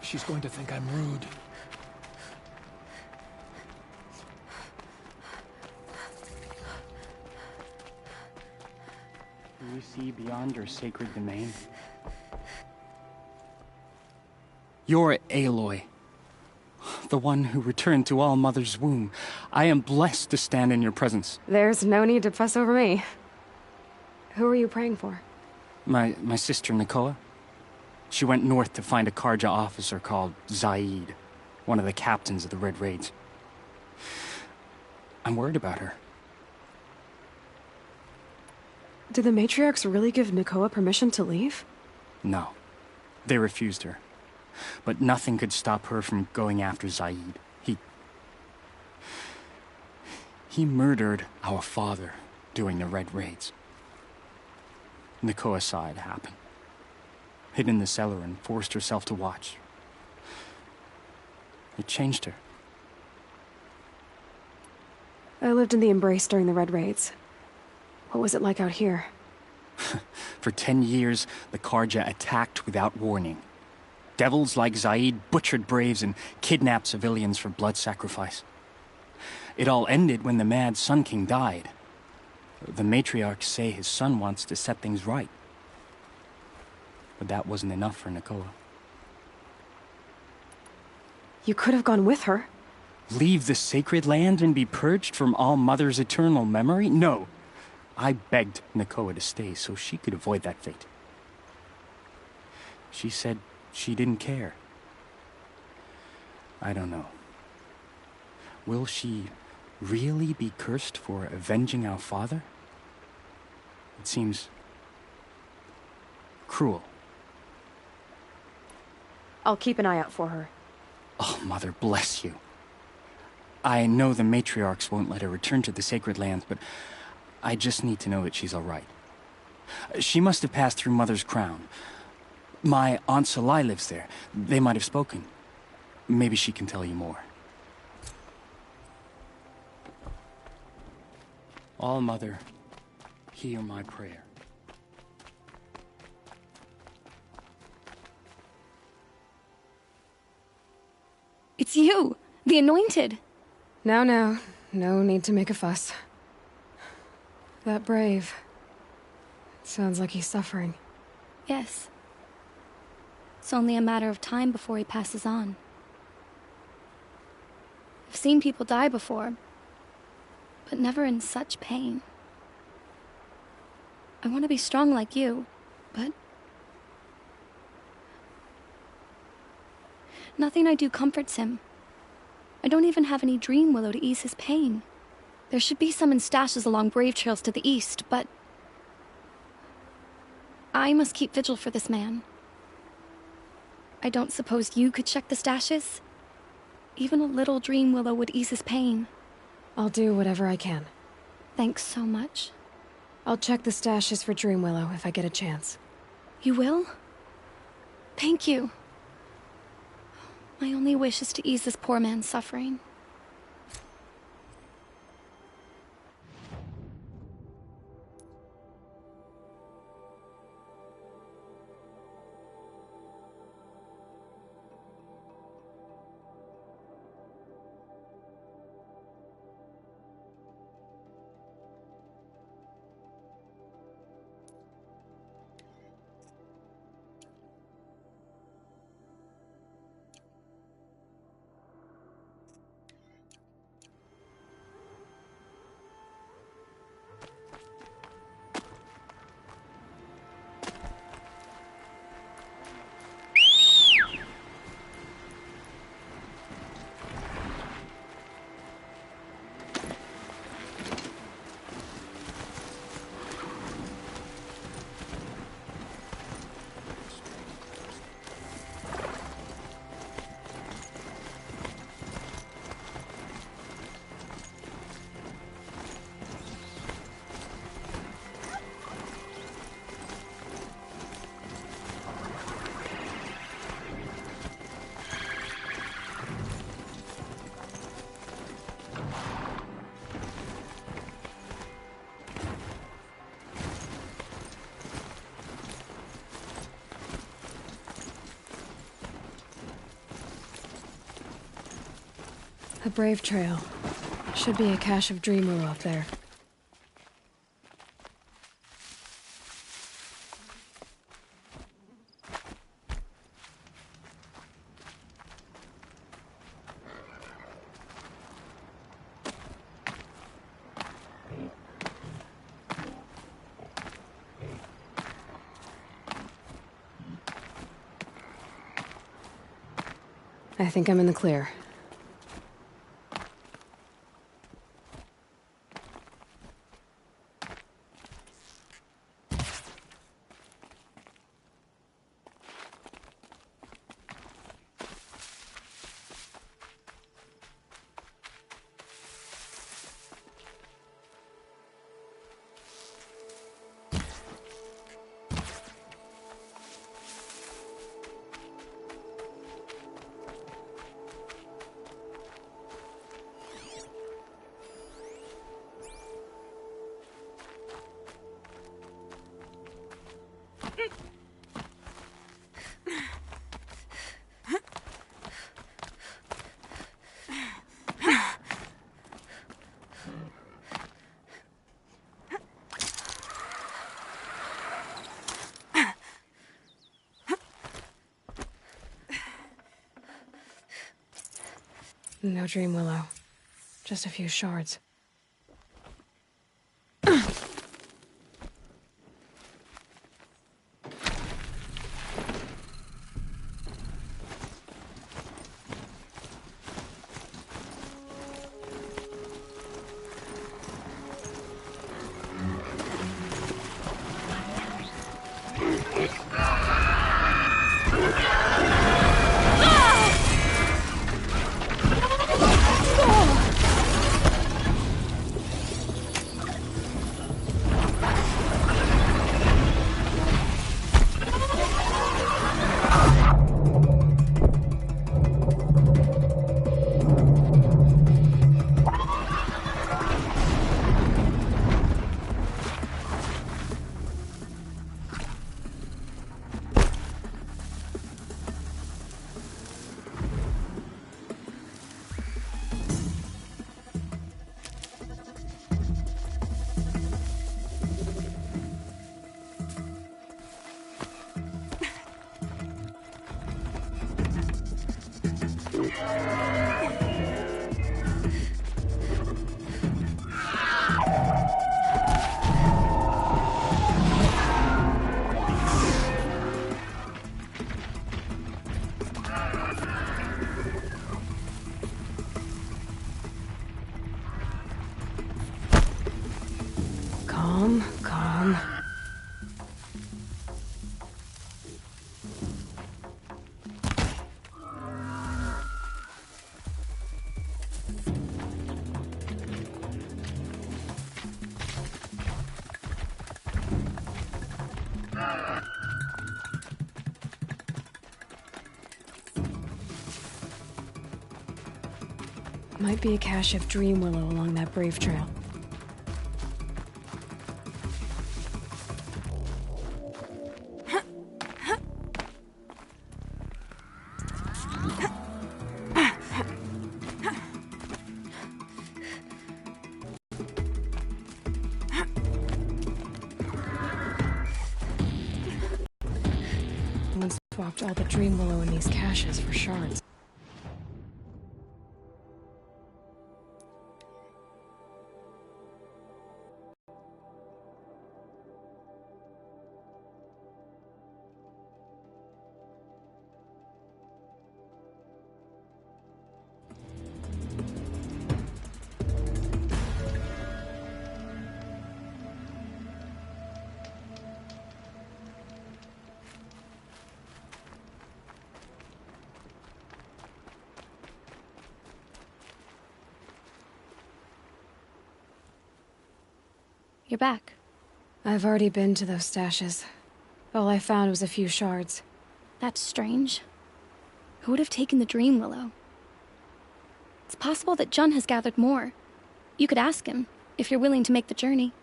Speaker 13: She's going to think I'm rude.
Speaker 15: Do you see beyond your sacred domain? You're Aloy, the one who returned to All Mother's womb. I am blessed to stand in your presence.
Speaker 2: There's no need to fuss over me. Who are you praying for?
Speaker 15: My sister, Nakoa. She went north to find a Karja officer called Zaid, one of the captains of the Red Raids. I'm worried about her.
Speaker 2: Did the matriarchs really give Nakoa permission to leave?
Speaker 15: No. They refused her. But nothing could stop her from going after Zaid. He murdered our father during the Red Raids. Nakoa saw it happen. Hid in the cellar and forced herself to watch. It changed her.
Speaker 2: I lived in the Embrace during the Red Raids. What was it like out here?
Speaker 15: For 10 years, the Karja attacked without warning. Devils like Zaid butchered braves and kidnapped civilians for blood sacrifice. It all ended when the mad Sun King died. The matriarchs say his son wants to set things right. But that wasn't enough for Nakoa.
Speaker 2: You could have gone with her.
Speaker 15: Leave the sacred land and be purged from All Mother's eternal memory? No. I begged Nakoa to stay so she could avoid that fate. She said she didn't care. I don't know. Will she really be cursed for avenging our father? It seems cruel.
Speaker 2: I'll keep an eye out for her.
Speaker 15: Oh, Mother bless you. I know the matriarchs won't let her return to the sacred lands, but I just need to know that she's all right. She must have passed through Mother's crown. My Aunt Salai lives there. They might have spoken. Maybe she can tell you more. All Mother, hear my prayer.
Speaker 17: It's you, the Anointed.
Speaker 2: Now, no need to make a fuss. That brave. Sounds like he's suffering.
Speaker 17: Yes. It's only a matter of time before he passes on. I've seen people die before, but never in such pain. I want to be strong like you, but nothing I do comforts him. I don't even have any dream willow to ease his pain. There should be some in stashes along brave trails to the east, but I must keep vigil for this man. I don't suppose you could check the stashes? Even a little dream willow would ease his pain.
Speaker 2: I'll do whatever I can.
Speaker 17: Thanks so much.
Speaker 2: I'll check the stashes for dream willow if I get a chance.
Speaker 17: You will? Thank you. My only wish is to ease this poor man's suffering.
Speaker 2: The Brave Trail. Should be a cache of dream willow up there. I think I'm in the clear. No dream willow. Just a few shards. Calm, calm. Might be a cache of dream willow along that Brave Trail. Someone swapped all the dream willow in these caches for shards.
Speaker 17: You're back.
Speaker 2: I've already been to those stashes. All I found was a few shards.
Speaker 17: That's strange. Who would have taken the dream willow? It's possible that Jun has gathered more. You could ask him, if you're willing to make the journey.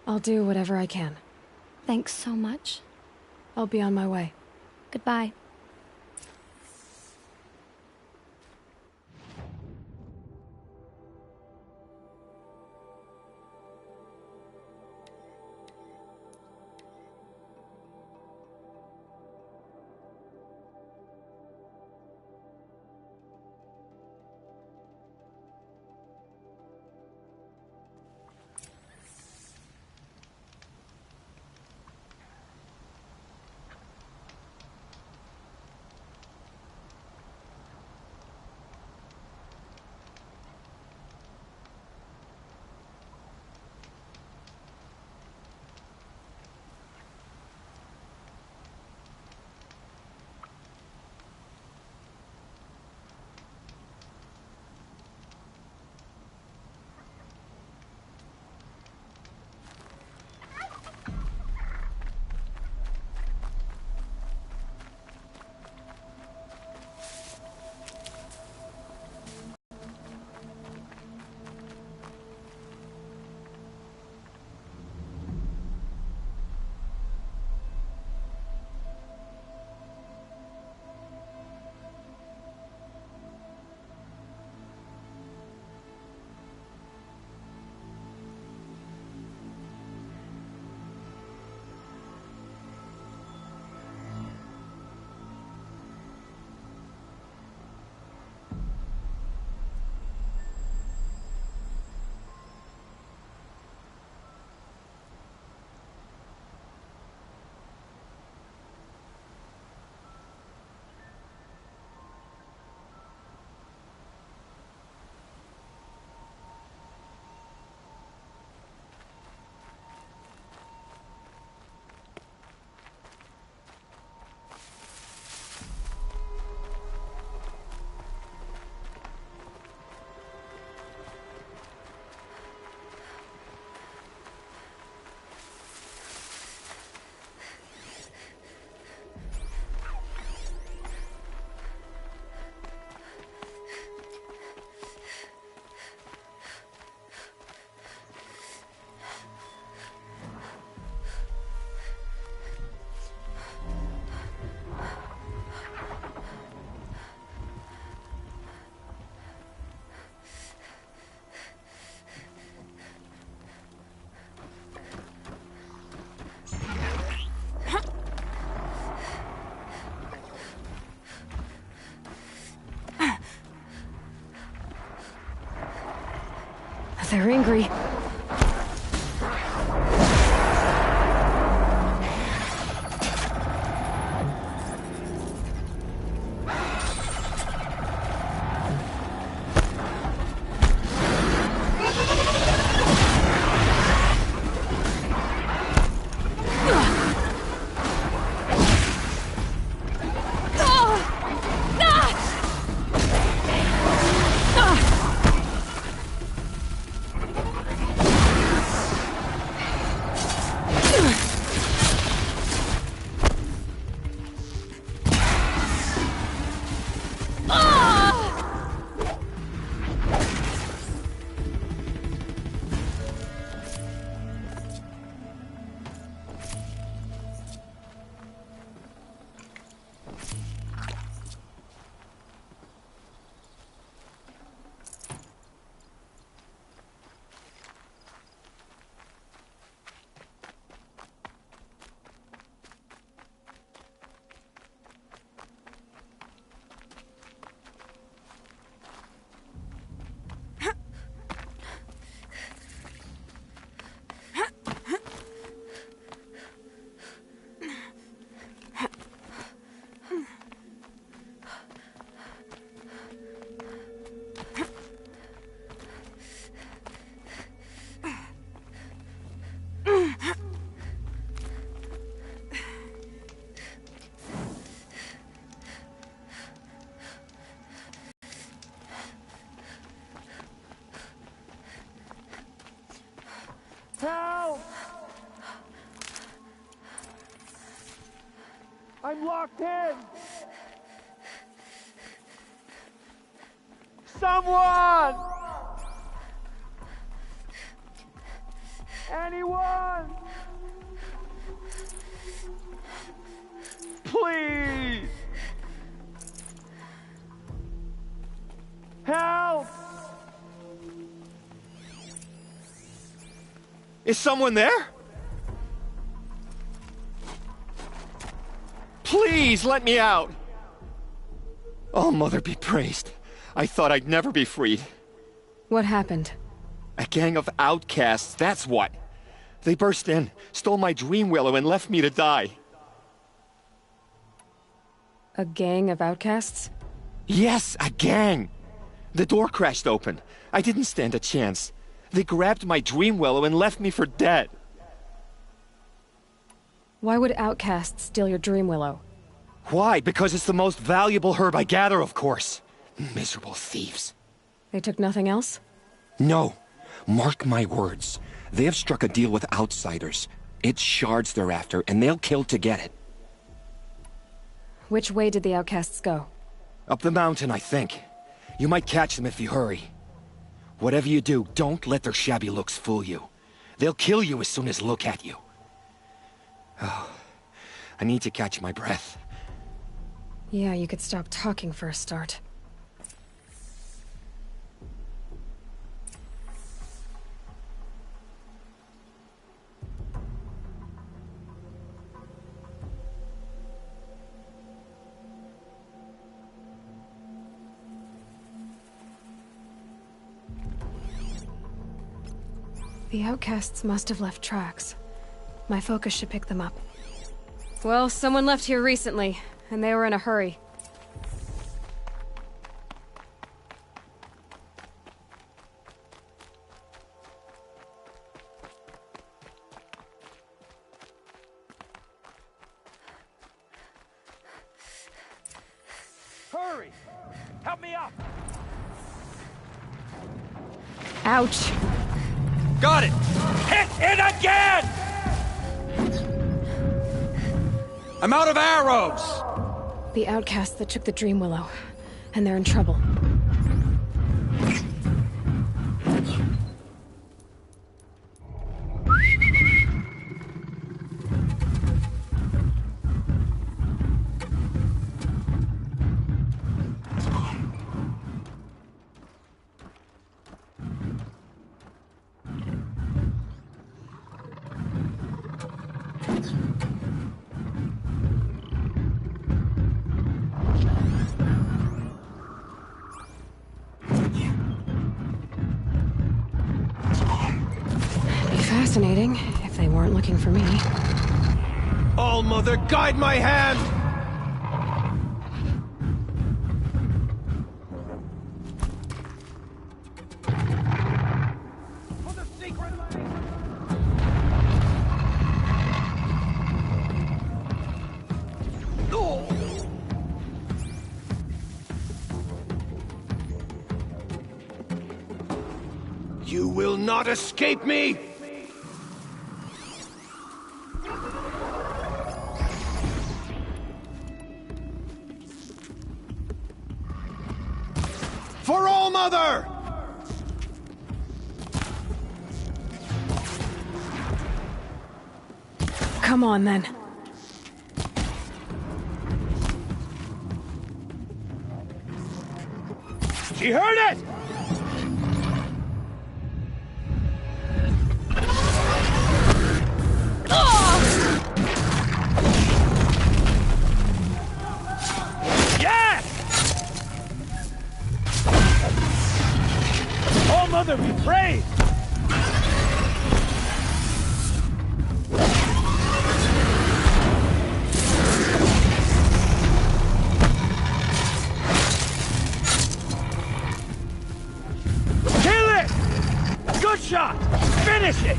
Speaker 2: I'll do whatever I can.
Speaker 17: Thanks so much.
Speaker 2: I'll be on my way.
Speaker 17: Goodbye.
Speaker 2: They're angry.
Speaker 3: Help! I'm locked in! Someone! Anyone! Please! Help!
Speaker 18: Is someone there? Please let me out! Oh, Mother be praised. I thought I'd never be freed.
Speaker 2: What happened?
Speaker 18: A gang of outcasts, that's what. They burst in, stole my dream willow, and left me to die.
Speaker 2: A gang of outcasts?
Speaker 18: Yes, a gang! The door crashed open. I didn't stand a chance. They grabbed my dream willow and left me for dead.
Speaker 2: Why would outcasts steal your dream willow?
Speaker 18: Why? Because it's the most valuable herb I gather, of course. Miserable thieves.
Speaker 2: They took nothing else?
Speaker 18: No. Mark my words. They have struck a deal with outsiders. It's shards they're after, and they'll kill to get it.
Speaker 2: Which way did the outcasts go?
Speaker 18: Up the mountain, I think. You might catch them if you hurry. Whatever you do, don't let their shabby looks fool you. They'll kill you as soon as look at you. Oh, I need to catch my breath.
Speaker 2: Yeah, you could stop talking for a start. The outcasts must have left tracks. My focus should pick them up. Well, someone left here recently, and they were in a hurry.
Speaker 3: Hurry! Help me up!
Speaker 2: Ouch!
Speaker 3: Got it! Hit it again!
Speaker 10: I'm out of arrows!
Speaker 2: The outcasts that took the Dream Willow, and they're in trouble. fascinating, if they weren't looking for me.
Speaker 8: All-Mother, guide my hand! You will not escape me! For All-Mother!
Speaker 2: Come on, then.
Speaker 22: She heard it! Yes! Oh, Mother, be praised! Kill it! Good shot! Finish it!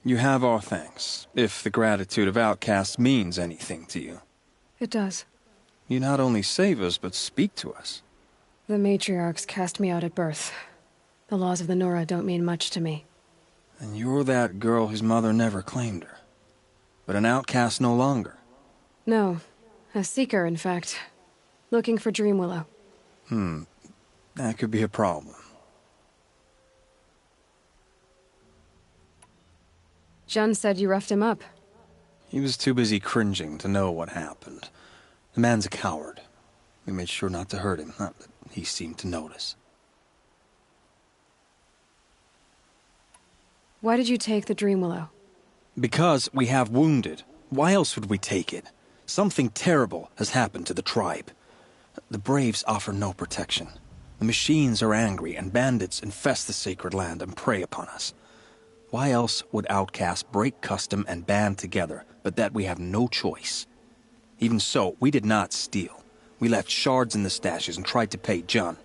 Speaker 12: You have our thanks, if the gratitude of outcasts means anything to you.
Speaker 2: It does.
Speaker 12: You not only save us, but speak to us.
Speaker 2: The matriarchs cast me out at birth. The laws of the Nora don't mean much to me.
Speaker 12: And you're that girl whose mother never claimed her. But an outcast no longer.
Speaker 2: No. A seeker, in fact. Looking for Dreamwillow.
Speaker 12: That could be a problem.
Speaker 2: Jun said you roughed him up.
Speaker 12: He was too busy cringing to know what happened. The man's a coward. We made sure not to hurt him, not that he seemed to notice.
Speaker 2: Why did you take the Dreamwillow?
Speaker 12: Because we have wounded. Why else would we take it? Something terrible has happened to the tribe. The Braves offer no protection. The machines are angry, and bandits infest the sacred land and prey upon us. Why else would outcasts break custom and band together, but that we have no choice? Even so, we did not steal. We left shards in the stashes and tried to pay Jun.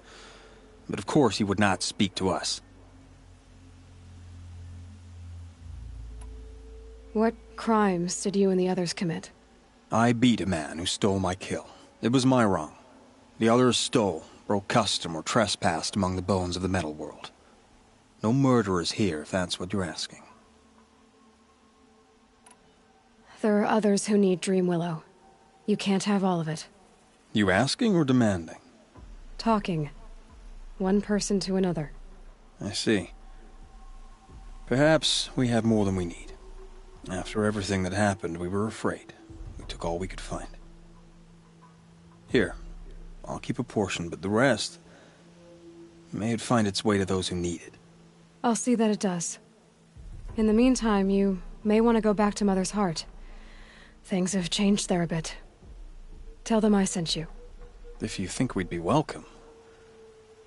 Speaker 12: But of course he would not speak to us.
Speaker 2: What crimes did you and the others commit?
Speaker 12: I beat a man who stole my kill. It was my wrong. The others stole, broke custom, or trespassed among the bones of the metal world. No murderers here, if that's what you're asking.
Speaker 2: There are others who need Dreamwillow. You can't have all of it.
Speaker 12: You asking or demanding?
Speaker 2: Talking. One person to another.
Speaker 12: I see. Perhaps we have more than we need. After everything that happened, we were afraid. We took all we could find. Here, I'll keep a portion, but the rest... may it find its way to those who need it.
Speaker 2: I'll see that it does. In the meantime, you may want to go back to Mother's Heart. Things have changed there a bit. Tell them I sent you.
Speaker 12: If you think we'd be welcome.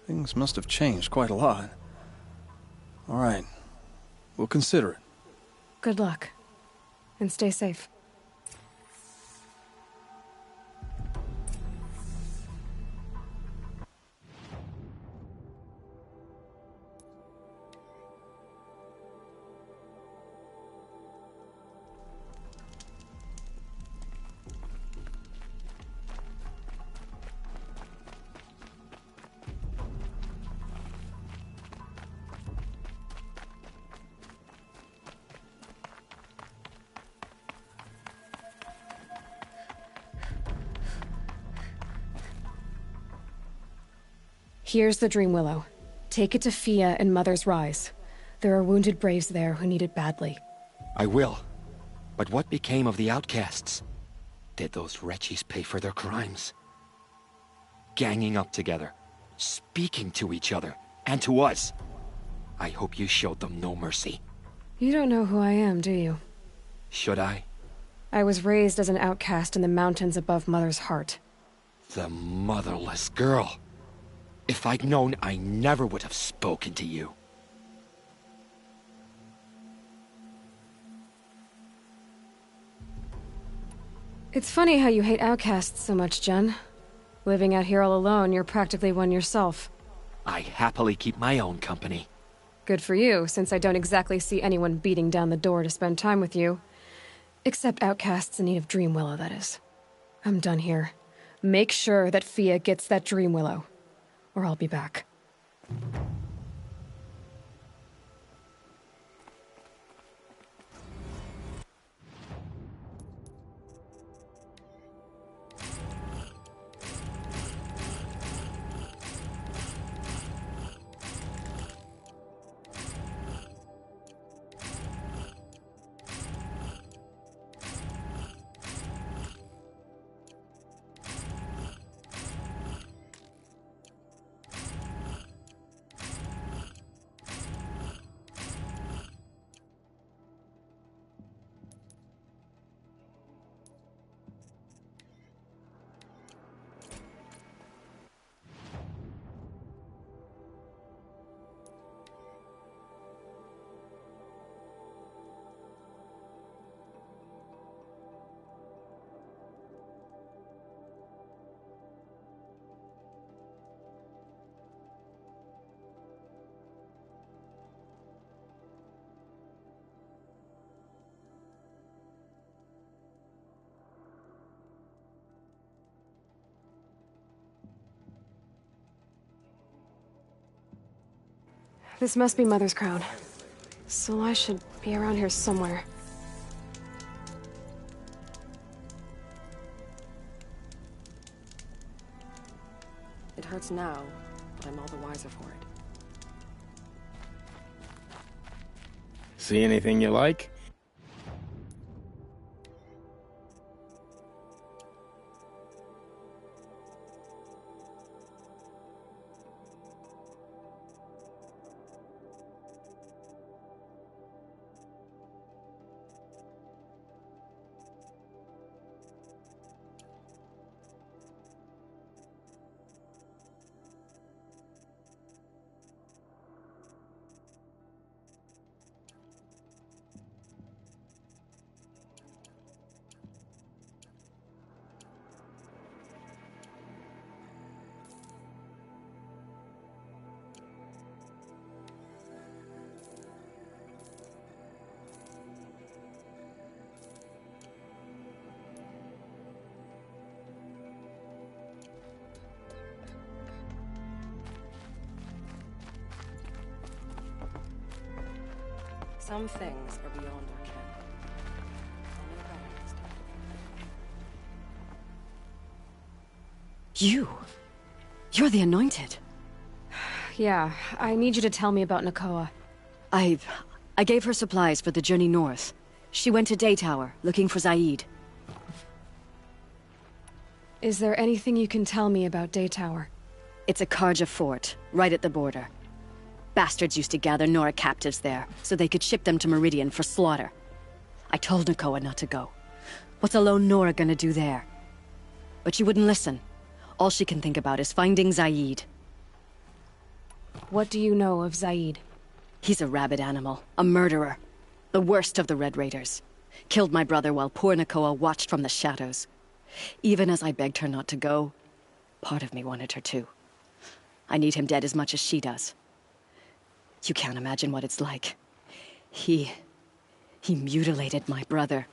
Speaker 12: Things must have changed quite a lot. All right. We'll consider it.
Speaker 2: Good luck. And stay safe. Here's the Dreamwillow. Take it to Fia and Mother's Rise. There are wounded Braves there who need it badly.
Speaker 18: I will. But what became of the outcasts? Did those wretches pay for their crimes? Ganging up together, speaking to each other, and to us. I hope you showed them no mercy.
Speaker 2: You don't know who I am, do you?
Speaker 18: Should I?
Speaker 2: I was raised as an outcast in the mountains above Mother's heart.
Speaker 18: The motherless girl. If I'd known, I never would have spoken to you.
Speaker 2: It's funny how you hate outcasts so much, Jen. Living out here all alone, you're practically one yourself.
Speaker 18: I happily keep my own company.
Speaker 2: Good for you, since I don't exactly see anyone beating down the door to spend time with you. Except outcasts in need of Dream Willow, that is. I'm done here. Make sure that Fia gets that Dream Willow, or I'll be back. This must be Mother's crown. So I should be around here somewhere.
Speaker 16: It hurts now, but I'm all the wiser for it.
Speaker 19: See anything you like?
Speaker 16: Some things are beyond our ken. I'll know better next time.
Speaker 23: You're the Anointed.
Speaker 2: Yeah, I need you to tell me about Nakoa.
Speaker 23: I gave her supplies for the journey north. She went to Daytower, looking for Zaid.
Speaker 2: Is there anything you can tell me about Daytower?
Speaker 23: It's a Karja fort, right at the border. Bastards used to gather Nora captives there, so they could ship them to Meridian for slaughter. I told Nakoa not to go. What's a lone Nora gonna do there? But she wouldn't listen. All she can think about is finding Zaid.
Speaker 2: What do you know of Zaid?
Speaker 23: He's a rabid animal, a murderer. The worst of the Red Raiders. Killed my brother while poor Nakoa watched from the shadows. Even as I begged her not to go, part of me wanted her to. I need him dead as much as she does. You can't imagine what it's like. He mutilated my brother.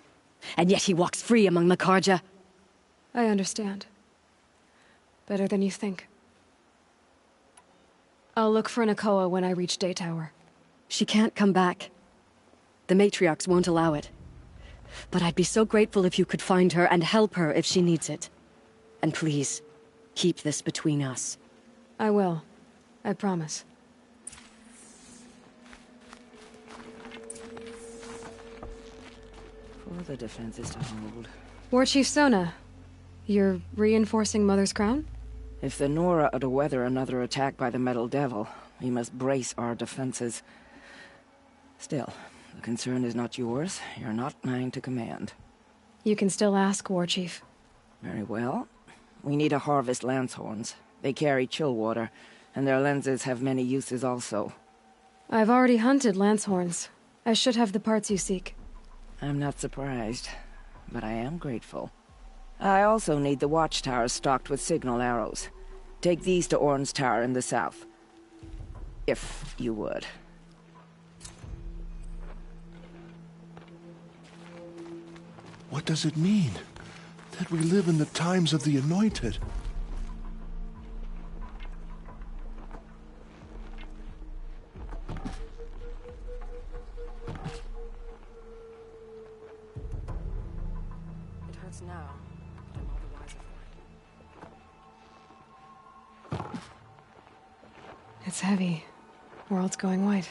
Speaker 23: And yet he walks free among the Karja.
Speaker 2: I understand. Better than you think. I'll look for Nakoa when I reach Daytower.
Speaker 23: She can't come back. The matriarchs won't allow it. But I'd be so grateful if you could find her and help her if she needs it. And please, keep this between us.
Speaker 2: I will. I promise.
Speaker 16: For the defenses to hold.
Speaker 2: War Chief Sona, you're reinforcing Mother's crown?
Speaker 16: If the Nora are to weather another attack by the Metal Devil, we must brace our defenses. Still, the concern is not yours. You're not mine to command.
Speaker 2: You can still ask, War Chief.
Speaker 16: Very well. We need to harvest lancehorns. They carry chill water, and their lenses have many uses also.
Speaker 2: I've already hunted lancehorns. I should have the parts you seek.
Speaker 16: I'm not surprised, but I am grateful. I also need the watchtowers stocked with signal arrows. Take these to Orn's Tower in the south. If you would.
Speaker 4: What does it mean? That we live in the times of the Anointed?
Speaker 16: It hurts now, but I'm all the wiser for it.
Speaker 2: It's heavy. World's going white.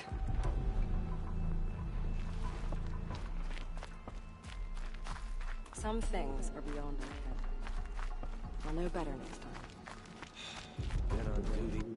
Speaker 16: Some things are beyond my head. I'll know better next time.
Speaker 13: Been on duty.